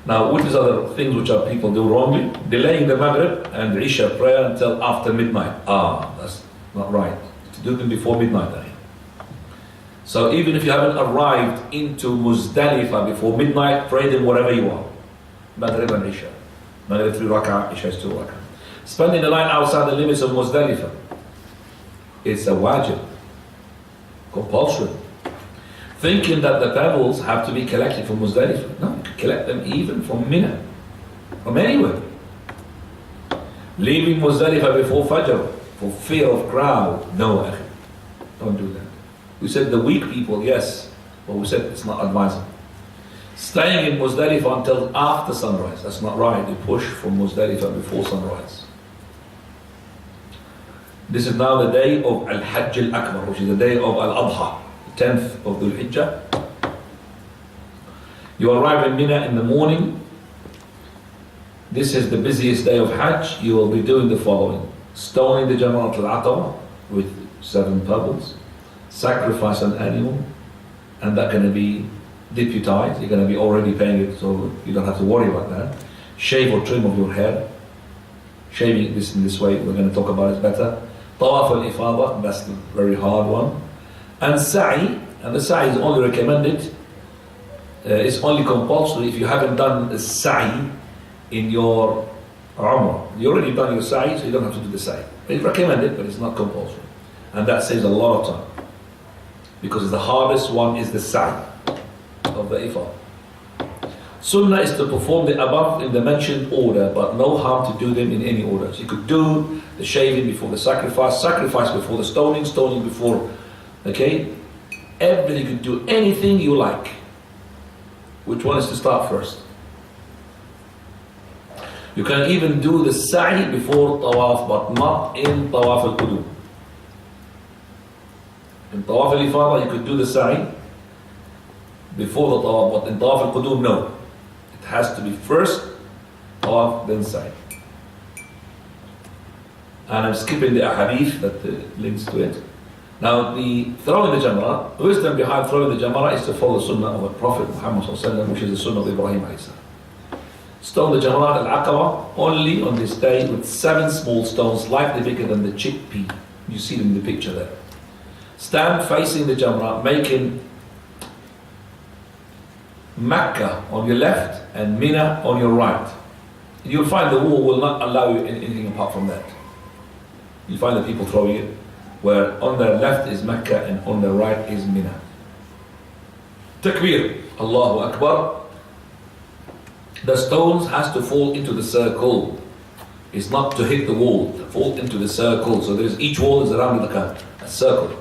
Now, what is other things which are people do wrongly? Delaying the Maghrib and Isha prayer until after midnight. That's not right. To do them before midnight. So even if you haven't arrived into Muzdalifah before midnight, pray them wherever you are. Maghrib and Isha. Maghrib 3 rak'ah, Isha is 2 rak'ah. Spending the night outside the limits of Muzdalifah, it's a wajib, compulsory. Thinking that the pebbles have to be collected from Muzdalifah. No, you can collect them even from Mina, from anywhere. Leaving Muzdalifah before Fajr for fear of crowd, no, don't do that. We said the weak people, yes, but we said it's not advisable. Staying in Muzdalifah until after sunrise. That's not right. You push from Muzdalifah before sunrise. This is now the day of Al-Hajj Al-Akbar, which is the day of Al-Adha, the 10th of Dhul Hijjah. You arrive in Mina in the morning. This is the busiest day of Hajj. You will be doing the following: stoning the Jamrat Al-Aqaba with 7 pebbles, sacrifice an animal, and that's going to be deputized. You're going to be already paying it, so you don't have to worry about that. Shave or trim of your hair. Shaving this in this way, we're going to talk about it better. Tawaf al-Ifada, that's the very hard one. And Sa'i, and the Sa'i is only recommended, it's only compulsory if you haven't done a Sa'i in your Umrah. You already done your Sa'i, so you don't have to do the Sa'i. It's recommended, but it's not compulsory. And that saves a lot of time. Because the hardest one is the Sa'i of the Ifada. Sunnah is to perform the above in the mentioned order, but no harm to do them in any order. So you could do the shaving before the sacrifice, sacrifice before the stoning, stoning before, okay? Everything, you could do anything you like. Which one is to start first? You can even do the sa'i before tawaf, but not in tawaf al-qudum. In tawaf al-ifada you could do the sa'i before the tawaf, but in tawaf al-qudum no. It has to be first tawaf, then sa'i. And I'm skipping the ahadith that links to it. Now, the throwing the jamrah, wisdom behind throwing the jamrah is to follow the sunnah of the Prophet Muhammad ﷺ, which is the sunnah of Ibrahim alayhi salam. Stone the jamrah al-aqaba only on this day with 7 small stones, slightly bigger than the chickpea. You see them in the picture there. Stand facing the jamrah, making Mecca on your left and Mina on your right. You'll find the wall will not allow you anything apart from that. You'll find the people throwing it, where on their left is Mecca and on their right is Mina. Takbir, Allahu Akbar. The stones has to fall into the circle. It's not to hit the wall, to fall into the circle. So there's each wall is around a circle.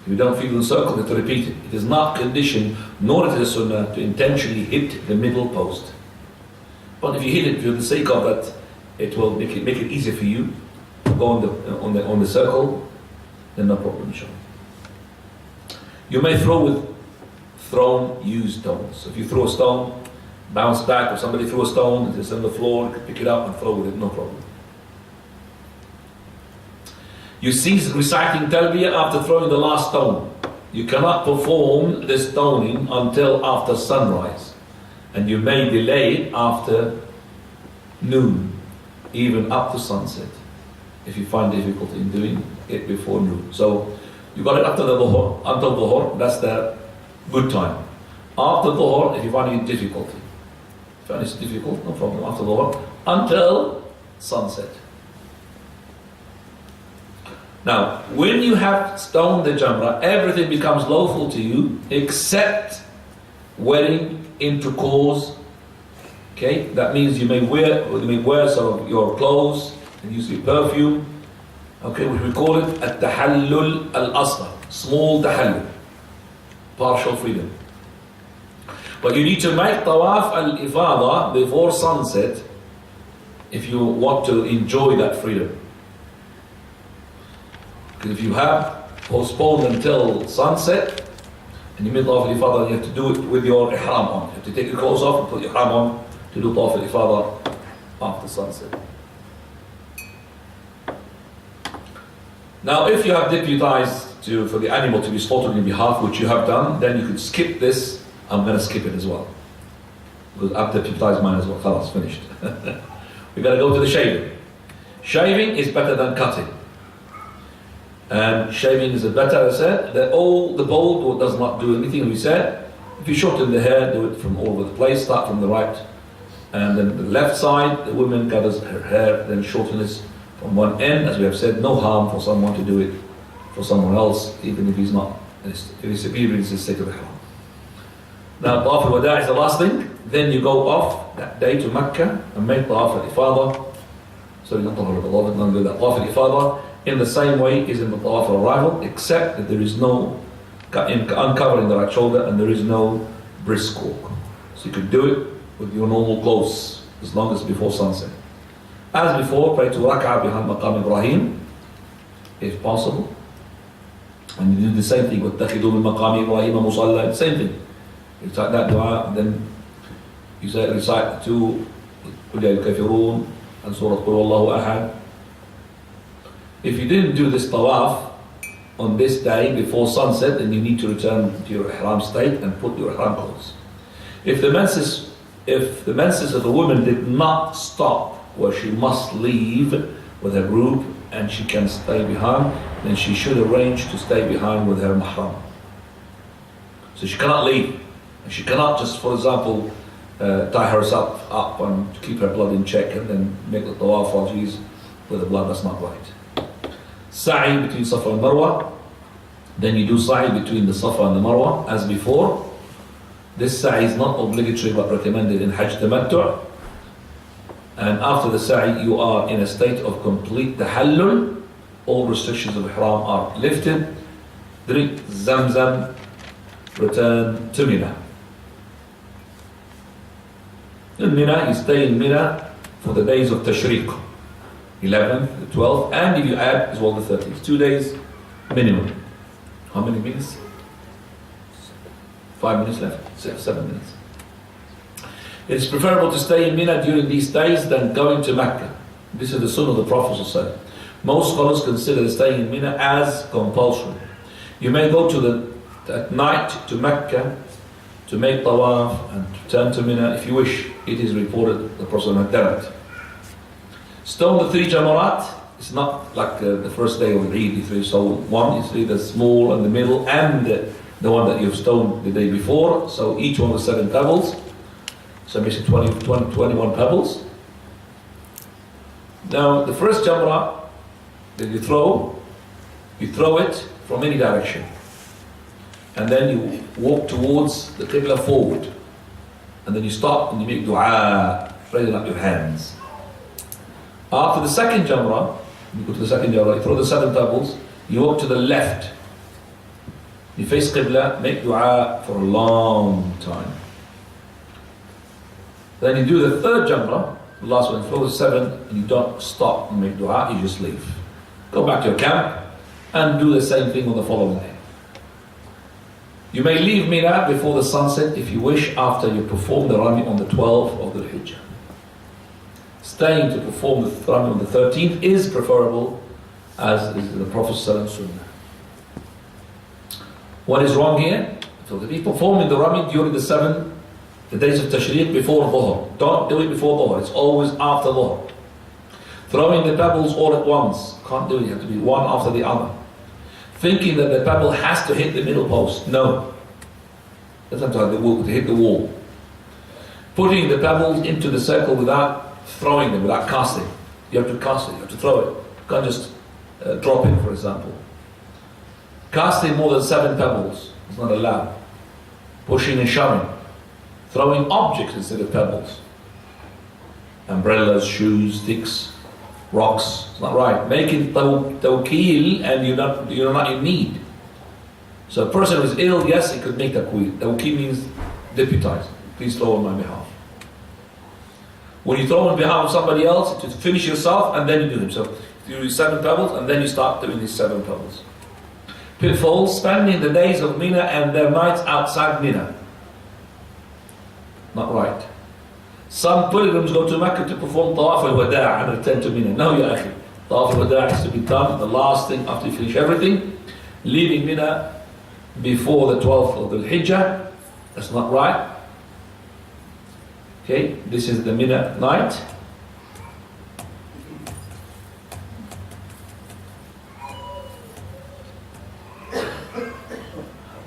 If you don't feel the circle, you have to repeat it. It is not conditioned, nor is it a sunnah, to intentionally hit the middle post. But if you hit it for the sake of that, it will make it easier for you to go on the circle, then no problem, inshallah. You may throw with thrown used stones. So if you throw a stone, bounce back, or somebody threw a stone, it's on the floor, you can pick it up and throw with it, no problem. You cease reciting talbiyah after throwing the last stone. You cannot perform the stoning until after sunrise, and you may delay it after noon, even up to sunset, if you find difficulty in doing it before noon. So you got it after the dhuhr, until dhuhr, that's the good time. After dhuhr, if you find it difficulty, it's difficult, no problem, after dhuhr, until sunset. Now, when you have stoned the jamrah, everything becomes lawful to you except wearing intercourse. Okay, that means you may wear some of your clothes and use your perfume. Okay, which we call it at-tahallul al-asghar, small tahallul, partial freedom. But you need to make tawaf al-ifada before sunset if you want to enjoy that freedom. Because if you have postponed until sunset and you made tawaf al-ifada, you have to do it with your ihram on. You have to take your clothes off and put your ihram on to do tawaf al-ifada after sunset. Now, if you have deputized for the animal to be slaughtered on your behalf, which you have done, then you could skip this. I'm going to skip it as well, because I've deputized mine as well. Khalas, finished. We're going to go to the shaving. Shaving is better than cutting. And shaving is better, as I said. The bald does not do anything. We said, if you shorten the hair, do it from all over the place. Start from the right, and then the left side. The woman gathers her hair, then shortens from one end. As we have said, no harm for someone to do it for someone else, even if he's not. If he's in the state of ihram. Now, Tawaf al-Wada' is the last thing. Then you go off that day to Mecca and make Tawaf al-Ifada. Sorry, not Tawaf al-Wada', don't do that. Tawaf al-Ifada in the same way is in the Tawaf al-Arrival, except that there is no uncovering the right shoulder and there is no brisk walk. So you could do it with your normal clothes as long as before sunset. As before, pray 2 rak'ah behind Maqam Ibrahim, if possible. And you do the same thing with Takhidul Maqam Ibrahim Musalla, same thing. You recite that dua, and then you recite 2 Qul Ya Al-Kafirun and Surah Qul Wallahu Ahad. If you didn't do this tawaf on this day before sunset, then you need to return to your ihram state and put your ihram clothes. If the menses of the woman did not stop where she must leave with her group and she can stay behind, then she should arrange to stay behind with her mahram. So she cannot leave. And she cannot just, for example, tie herself up and keep her blood in check and then make the tawaf while she's with the blood. That's not right. Sa'i between Safa and Marwa. Then you do sa'i between the Safa and the Marwa as before. This sa'i is not obligatory but recommended in Hajj Tamattu'. And after the sa'i you are in a state of complete tahallul. All restrictions of ihram are lifted. Drink Zamzam. Return to Mina. In Mina, you stay in Mina for the days of Tashriq. 11th, the 12th, and if you add as well the 13th. 2 days minimum. How many minutes? 5 minutes left? 7 minutes. It's preferable to stay in Mina during these days than going to Mecca. This is the sunnah of the Prophet ﷺ. Most scholars consider staying in Mina as compulsory. You may go at night to Mecca to make tawaf and return to Mina if you wish. It is reported the Prophet had done it. Stone the 3 jamarat. It's not like the first day of Eid. You threw so one, you threw the small and the middle and the one that you've stoned the day before. So each one was 7 pebbles. So basically 21 pebbles. Now the first jamra that you throw it from any direction. And then you walk towards the Qibla forward. And then you stop and you make dua, raising up your hands. After the second jamra, you go to the second jamra, you throw the 7 pebbles, you walk to the left. You face Qibla, make dua for a long time. Then you do the third jamra, the last one, you throw the 7, and you don't stop and make dua, you just leave. Go back to your camp and do the same thing on the following day. You may leave Mina before the sunset if you wish after you perform the Rami on the 12th of the Hijjah. Staying to perform the Rami on the 13th is preferable, as is the Prophet's Sunnah. What is wrong here? So to be performing the Rami during the days of Tashriq before Dhuhr. Don't do it before Dhuhr, it's always after Dhuhr. Throwing the pebbles all at once. Can't do it, you have to be one after the other. Thinking that the pebble has to hit the middle post. No. Doesn't have to hit the wall. Putting the pebbles into the circle without throwing them, without casting. You have to cast it, you have to throw it. You can't just drop it, for example. Casting more than 7 pebbles is not allowed. Pushing and shoving. Throwing objects instead of pebbles. Umbrellas, shoes, sticks, rocks. It's not right. Making tawqeel and you're not in need. So a person who is ill, yes, he could make tawqeel. Tawqeel means deputize. Please throw on my behalf. When you throw on behalf of somebody else, to finish yourself and then you do him. So you do 7 pebbles and then you start doing these 7 pebbles. Pitfalls, spending the days of Mina and their nights outside Mina. Not right. Some pilgrims go to Mecca to perform Tawaf al-Wada' and return to Mina. No, ya akhi. Tawaf al-Wada' has to be done the last thing after you finish everything. Leaving Mina before the 12th of the Hijjah. That's not right. Okay, this is the Mina night.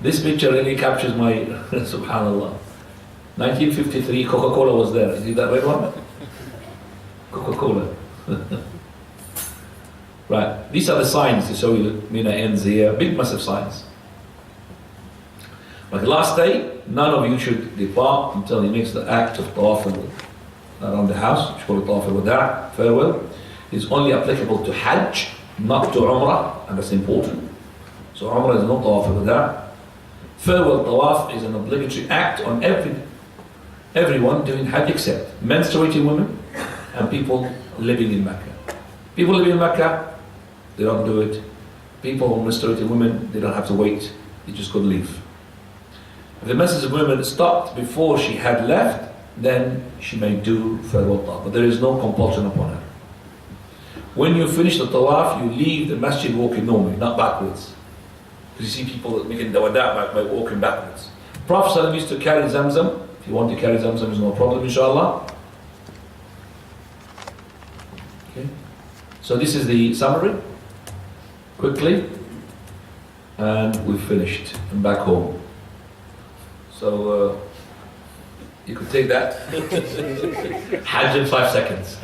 This picture really captures my subhanallah. 1953, Coca-Cola was there. Is it that red one? Coca-Cola. Right. These are the signs to show you that Mina ends here. Big, massive signs. But the last day, none of you should depart until he makes the act of tawaf around the house, which is called tawaf al-wada', farewell. It's only applicable to Hajj, not to Umrah, and that's important. So Umrah is not tawaf al-wada'. Farewell tawaf is an obligatory act on everyone doing Hajj except menstruating women and people living in Mecca. People living in Mecca, they don't do it. People who are menstruating women, they don't have to wait. They just go to leave. If the message of women stopped before she had left, then she may do farewell tawaf. But there is no compulsion upon her. When you finish the tawaf, you leave the masjid walking normally, not backwards. Because you see people making dawadat by walking backwards. Prophet ﷺ used to carry zamzam. If you want to carry zamzam, there's no problem, inshallah. Okay. So this is the summary. Quickly. And we've finished. And back home. So you could take that. Hajj in 5 seconds.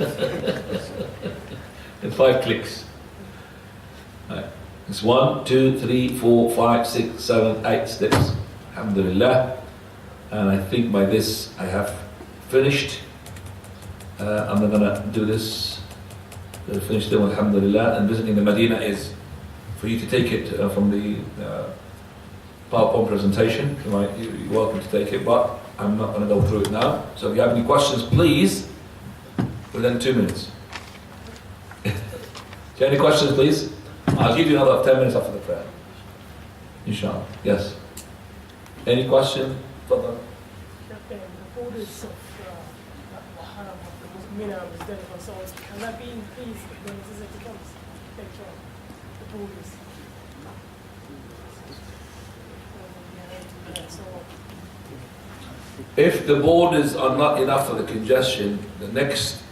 In 5 clicks. Right. It's 1, 2, 3, 4, 5, 6, 7, 8 steps. Alhamdulillah. And I think by this I have finished. I'm not gonna do this. We'll finish them, alhamdulillah. And visiting the Medina is for you to take it from the PowerPoint presentation. You're welcome to take it, but I'm not going to go through it now. So if you have any questions, please, within 2 minutes. Do you have any questions, please? I'll give you another 10 minutes after the prayer. Inshallah. Yes. Any question? Further? The borders of Haram, Mina, Muzdalifah, and so on, can that be increased when it comes later on? The borders. If the borders are not enough for the congestion, the next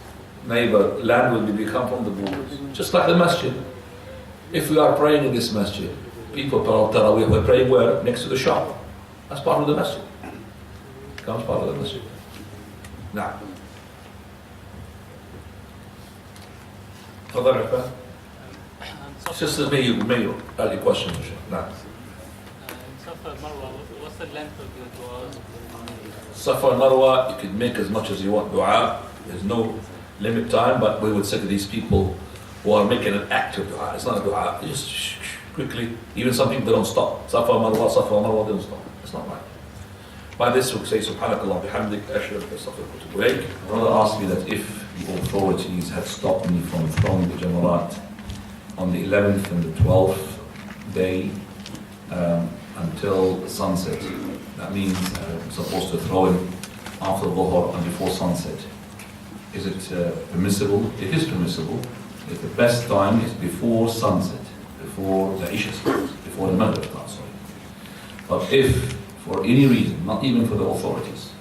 neighbor land will become from the borders. Just like the masjid. If we are praying in this masjid, people we're praying where? Next to the shop. That's part of the masjid. Becomes part of the masjid. Now. تفضل عفان. Sisters, may you ask your question. Now. Safa and Marwa, what's the length of your dua? Safa and Marwa, you can make as much as you want dua. There's no limit time, but we would say to these people who are making an act of dua, it's not a dua, just quickly, even some people they don't stop. Safa and Marwa, they don't stop. It's not right. By this we say, Subhanakallah bihamdik, ashhadu an la ilaha illa anta, astaghfiruka wa atubu ilayk. Brother asked me that if the authorities had stopped me from throwing the Jamarat on the 11th and the 12th day until sunset. That means I'm supposed to throw him after Dhuhr and before sunset. Is it permissible? It is permissible. If the best time is before sunset, before the Isha starts, before the Maghrib starts. Sorry. But if, for any reason, not even for the authorities,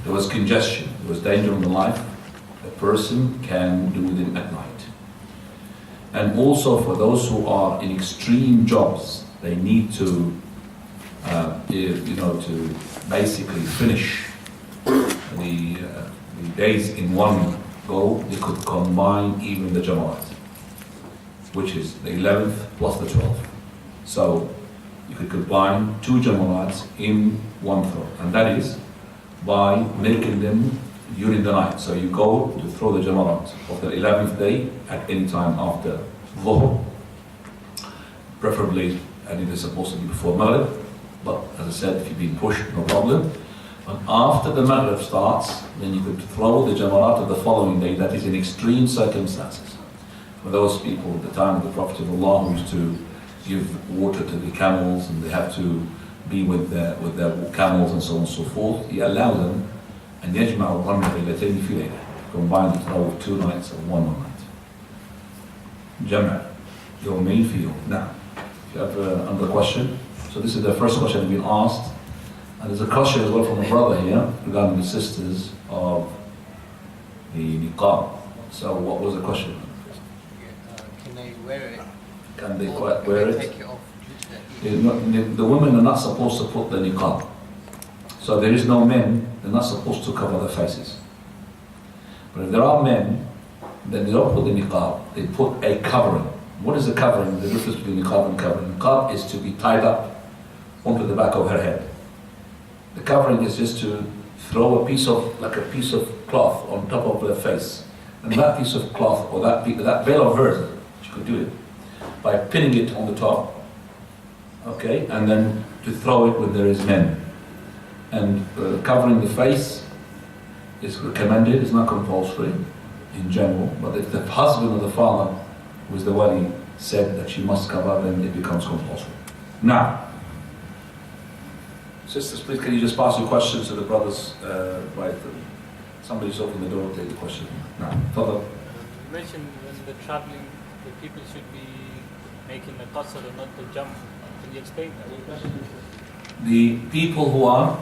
there was congestion, there was danger in the life, a person can do them at night. And also for those who are in extreme jobs, they need to, to basically finish the days in one go. They could combine even the Jamaat, which is the 11th plus the 12th. So you could combine 2 Jamaats in one throw, and that is by making them during the night. So you go to throw the Jamarat of the 11th day at any time after Dhuhr, preferably, and it is supposed to be before Maghrib, but as I said, if you've been pushed, no problem. But after the Maghrib starts, then you could throw the Jamarat of the following day, that is in extreme circumstances. For those people at the time of the Prophet of Allah who used to give water to the camels and they have to be with their camels and so on and so forth, he allowed them and يجمع الرمل ليلتين في ليلة, combine the throw of 2 nights and 1 night. جمع يومين في يوم. Now, if you have another question. So this is the first question that's been asked. And there's a question as well from a brother here regarding the sisters of the niqab. So what was the question? Can they wear it? Can they Or quite can wear they it? take it off? The women are not supposed to put the niqab. So there is no men, they're not supposed to cover their faces. But if there are men, then they don't put the niqab, they put a covering. What is a covering? The difference between niqab and covering. Niqab is to be tied up onto the back of her head. The covering is just to throw a piece of cloth on top of her face. And that piece of cloth, or that veil of hers, she could do it by pinning it on the top, okay, and then to throw it when there is men. And covering the face is recommended, it's not compulsory in general, but if the husband or the father who is the wali said that she must cover, then it becomes compulsory. Now, sisters, please can you just pass your questions to the brothers right? Somebody's opened the door, take the question. Now, Father. You mentioned when they're traveling, the people should be making the qasr and not the jump. Can you explain that? The people who are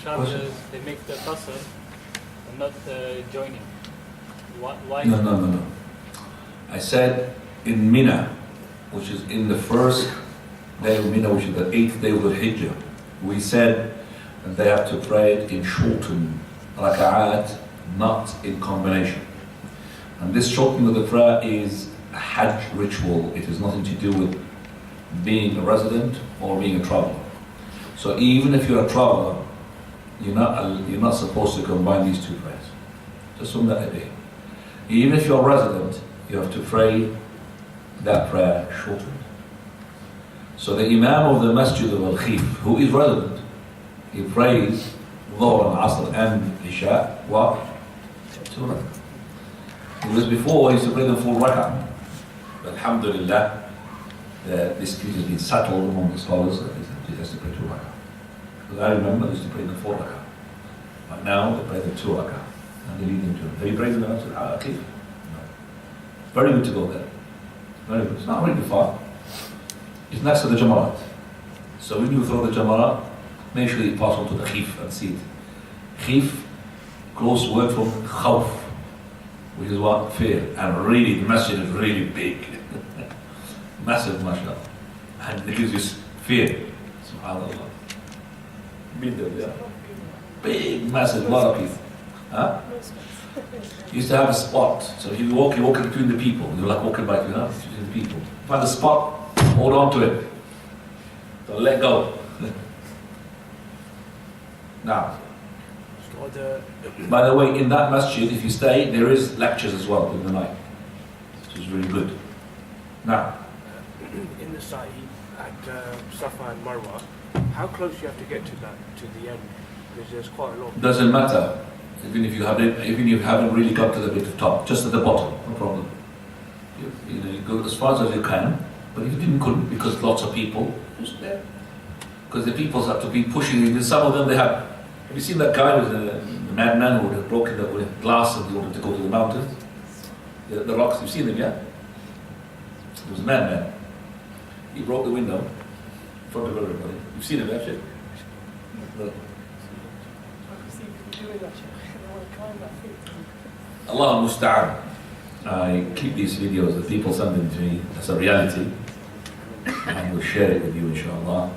Travelers, they make the qasr and not joining. Why? No. I said in Mina, which is in the first day of Mina, which is the 8th day of the Hajj, we said that they have to pray it in shortened raka'at, not in combination. And this shortening of the prayer is a Hajj ritual. It has nothing to do with being a resident or being a traveler. So even if you're a traveler, you're not supposed to combine these two prayers. Just from that day. Even if you're a resident, you have to pray that prayer shortened. So the Imam of the Masjid of Al-Khif, who is resident, he prays Dhuhr and Asr and Isha, what? 2 rak'ah. Because before he used to pray them 4 rak'ah. But alhamdulillah, the dispute has been settled among the scholars that he has to pray 2 rak'ah. Because I remember they used to pray them 4 rak'ah. But now they pray them 2 rak'ah. And they lead them to it. Have you prayed them to Al-Khif? No. Very good to go there. Very good. It's not really far. It's next to the Jamarat. So when you throw the Jamarat, make sure you pass on to the Khif and see it. Khif, close word from Khawf, which is what? Fear. And really, the masjid is really big. Massive, mashallah. And it gives you fear. SubhanAllah. Been there, yeah. Big, massive, lot of people. Huh? You used to have a spot. So if you walk, you're walking between the people. You're like walking by between the people. Find a spot, hold on to it. Don't let go. Now, by the way, in that masjid, if you stay, there is lectures as well in the night, which is really good. Now, In the Sa'i at Safa and Marwa, how close you have to get to that, to the end? Because there's quite a lot. doesn't matter, even if you haven't really got to the bit of top, just at the bottom, no problem. You go as far as you can, but if you couldn't, because lots of people, just there. Because the people have to be pushing you. Some of them they have. Have you seen that guy with the madman who had broken the glass and he wanted to go to the mountains? The rocks, you've seen them, yeah? He was a madman. He broke the window in front of everybody. You've seen him, actually? No. Allah musta'an. I keep these videos, the people send them to me as a reality, and we'll share it with you, inshallah.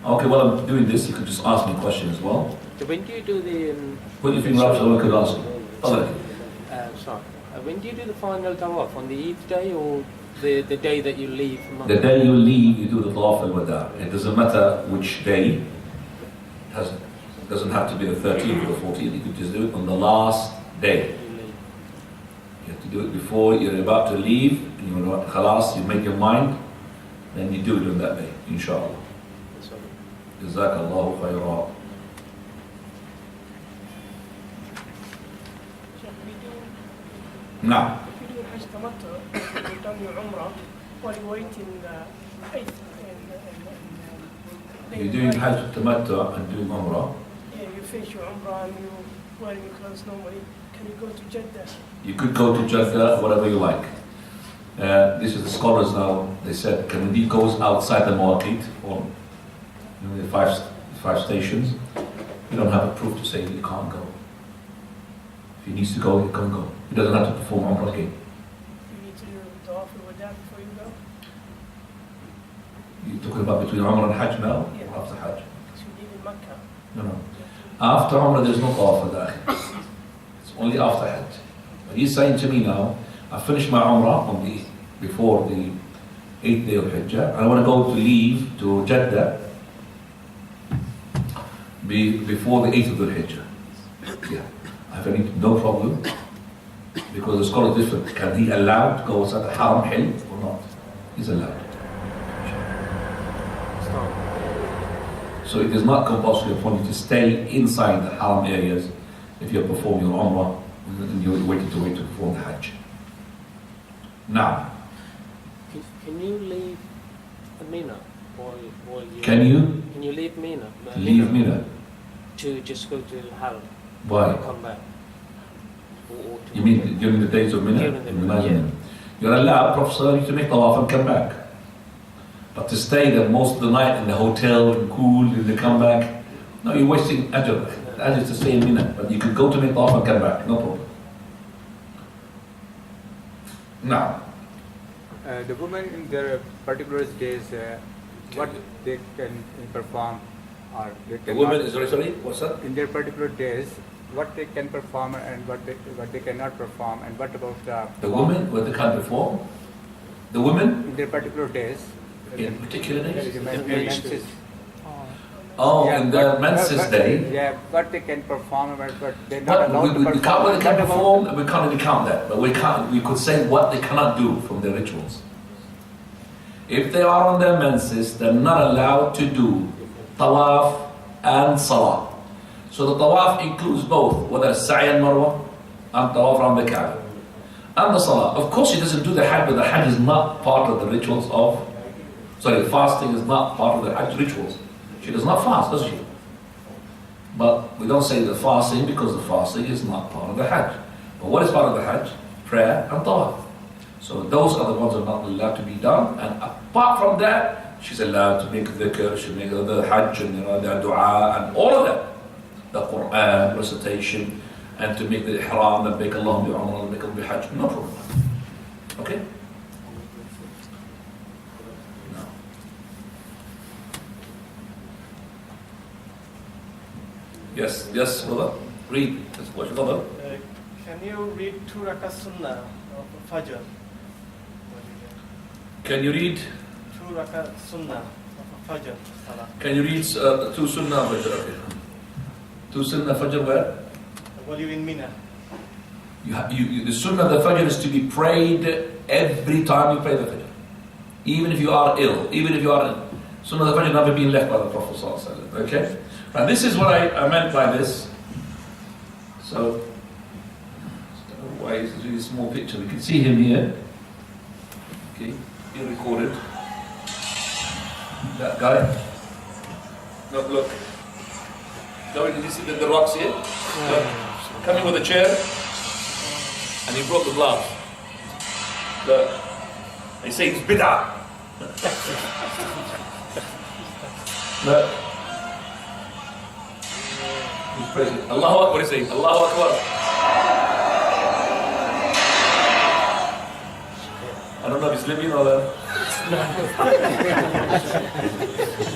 Okay, while I'm doing this, you can just ask me a question as well. So when do you do the... Put your finger up so I could ask you. sorry. When do you do the final tawaf? On the Eid day or the day that you leave? The day you leave, you do the tawaf al-wada. It doesn't matter which day. It doesn't have to be the 13th or the 14th. You could just do it on the last day. You have to do it before you're about to leave. And you're khalas, you make your mind. Then you do it on that day, inshallah. Jazakallahu khayran. Now, if you do Hajj Tamattu, you've done your Umrah, while you're waiting 8th you're doing Hajj Tamattu and doing Umrah. Yeah, you finish your Umrah and you're wearing your clothes normally. Can you go to Jeddah? You could go to Jeddah, whatever you like. This is the scholars now, they said, can he goes outside the Mawaqit, or the five stations, you don't have a proof to say he can't go. If he needs to go, he can go. He doesn't have to perform Umrah again. You need to do Tawaf al-Wada before you go? You're talking about between Umrah and Hajj now? Yeah. Or after Hajj? So you leave in Mecca. No. After Umrah there's no Tawaf al-Dakhil. It's only after Hajj. But he's saying to me now, I finished my Umrah before the 8th day of Hajj, and I want to go to leave to Jeddah before the 8th of the Hajj. Yeah, I have no problem. Because the scholar is different. Can he allowed to go outside the haram hill or not? He's allowed. So it is not compulsory upon you to stay inside the haram areas if you're performing your Umrah and you're waiting to perform the Hajj. Now, Can you leave Mina while you... can you Can you leave Mina? leave Mina? To just go to Haram Why? and come back? Or to You mean during the days of Mina? During the In Mina, Mina. You're allowed, Prophet, to make tawaf and come back. But to stay there most of the night in the hotel and cool and then come back, no, you're wasting ajr. Ajr is to stay in Mina. But you could go to make tawaf and come back, no problem. Now, The women in their particular days, what they can perform or they the cannot. woman is sorry, what's that? In their particular days, what they can perform and what they cannot perform, and what about The woman, what they can't perform? The women in their particular days? in particular days? Menses. Oh, Yeah, in their what- menses what- day. Yeah, what they can perform and what they're not But allowed to we perform. can't, what they can What about- perform, we can't really count that, but we could say what they cannot do from their rituals. If they are on their menses, they're not allowed to do tawaf and salah. So the tawaf includes both, whether it's sa'i and marwa, and tawaf around the Kaaba, and the salah. Of course she doesn't do the hajj, but the hajj is not part of the rituals of, fasting is not part of the hajj rituals. She does not fast, does she? But we don't say the fasting because the fasting is not part of the Hajj. But what is part of the Hajj? Prayer and Tawaf. So those are the ones that are not allowed to be done. And apart from that, she's allowed to make dhikr, she make the Hajj and the dua and all of that. The Quran recitation and to make the ihram and make Allah bi Umrah and make Allah bi Hajj. No problem. Okay? Yes, brother. Read. That's what brother. Can you read 2 rakah sunnah of Fajr? Can you read? 2 rakah sunnah of Fajr salah. Can you read 2 sunnah fajr? Okay. 2 sunnah fajr where? While you're in Mina. The sunnah of the fajr is to be prayed every time you pray the fajr. Even if you are ill, sunnah of the fajr never been left by the Prophet sallallahu alaihi wasallam. Okay? And this is what I meant by this. So, I don't know why it's a really small picture. We can see him here. Okay, here recorded. That guy. Look. Did you see the rocks here? Look. Coming with a chair. And he broke the glass. Look. They say it's bid'ah. Look. He's praising. Allahu Akbar, he's saying. Allahu Akbar. I don't know if he's living or that.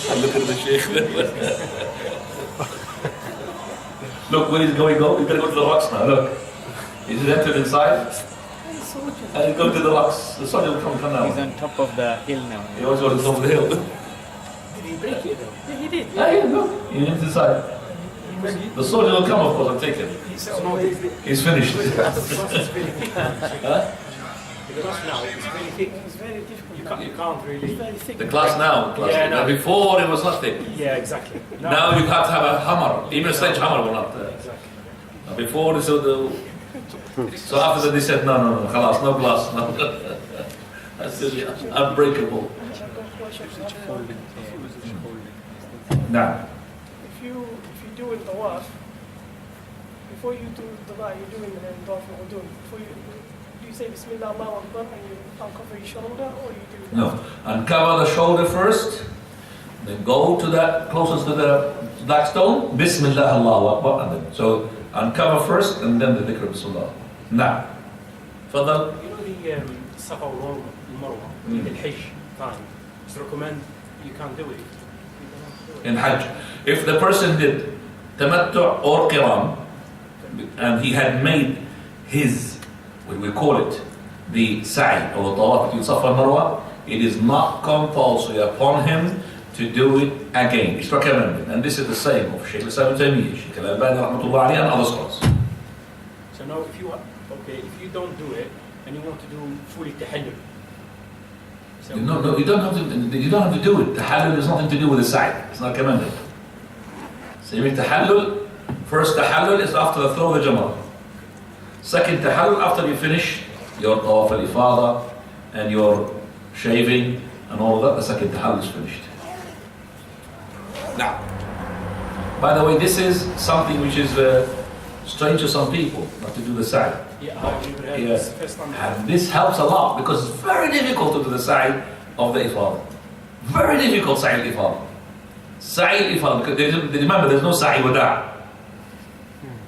I'm looking at the Sheikh. Look where he's going. He's going to go to the rocks now. Look. He's entered inside. And he's going to the rocks. The soldier will come now. He's on top of the hill now. He always goes on top of the hill. Did he break it though? Yeah, he did. Yeah, look. He went inside. The soldier will come, of course, and take him. He's finished. Huh? The glass now is very thick. It's very difficult. You can't really. It's very thick. The glass now. Yeah, no. Before it was not thick. Yeah, exactly. Now you have to have a hammer. Even a sledgehammer will not. Exactly. Before so after that they said no, khalas, no glass, no. That's unbreakable. Now. If you do it tawaf, before you do the tawaf, you're doing it and tawaf or doing. Before you do you say Bismillah Allahu Akbar and you uncover your shoulder, or you do? No, uncover the shoulder first, then go to that closest to the black stone. Bismillah Allahu Akbar, and then so uncover first and then the dhikr Bismillah. Now, further. You know the Safa or Marwa in the Hajj time. It's recommend you can't do it. In Hajj, if the person did tamattu or qiran, and he had made his, what we call it, the sa'i or the tawaf between Safa and Marwa, it is not compulsory upon him to do it again. It's recommended, and this is the same of Shaykh Islam Taymiyyah, Shaykh Al-Albani rahmatullah alayhi, and other scholars. So now, okay, if you don't do it and you want to do fully tahallul, so No, you don't have to. You don't have to do it. Tahallul has nothing to do with the sa'i. It's not commanded. So you make tahallul. First tahallul is after the throw of the jamrah. Second tahallul after you finish your tawaf al-ifada and your shaving and all of that. The second tahallul is finished. Now, by the way, this is something which is strange to some people, not to do the sa'i. Yeah, I've never heard Yeah. this first time. And this helps a lot because it's very difficult to do the sa'i of the ifada. Very difficult sa'i al-ifada. Sa'i al-ifada, because remember there's no sa'i wada'.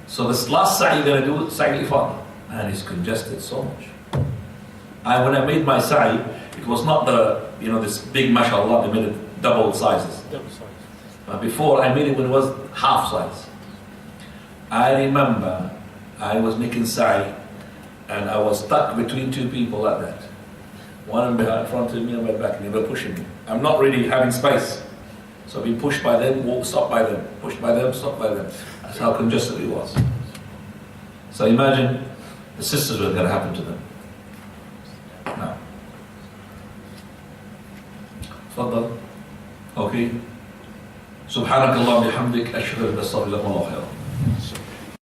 So this last sa'i you're going to do sa'i al-ifada. And it's congested so much. When I made my sa'i, it was not this big mashallah, they made it double sizes. double size. Before I made it when it was half size. I remember I was making sa'i and I was stuck between two people like that. One in front of me and my back, and they were pushing me. I'm not really having space. So I've been pushed by them, stop by them, pushed by them, stop by them. That's how congested it was. So imagine the sisters were going to happen to them. Now. تفضل. Okay. سبحانك اللهم وبحمدك أشهد أن لا إله إلا أنت أستغفرك وأتوب إليك.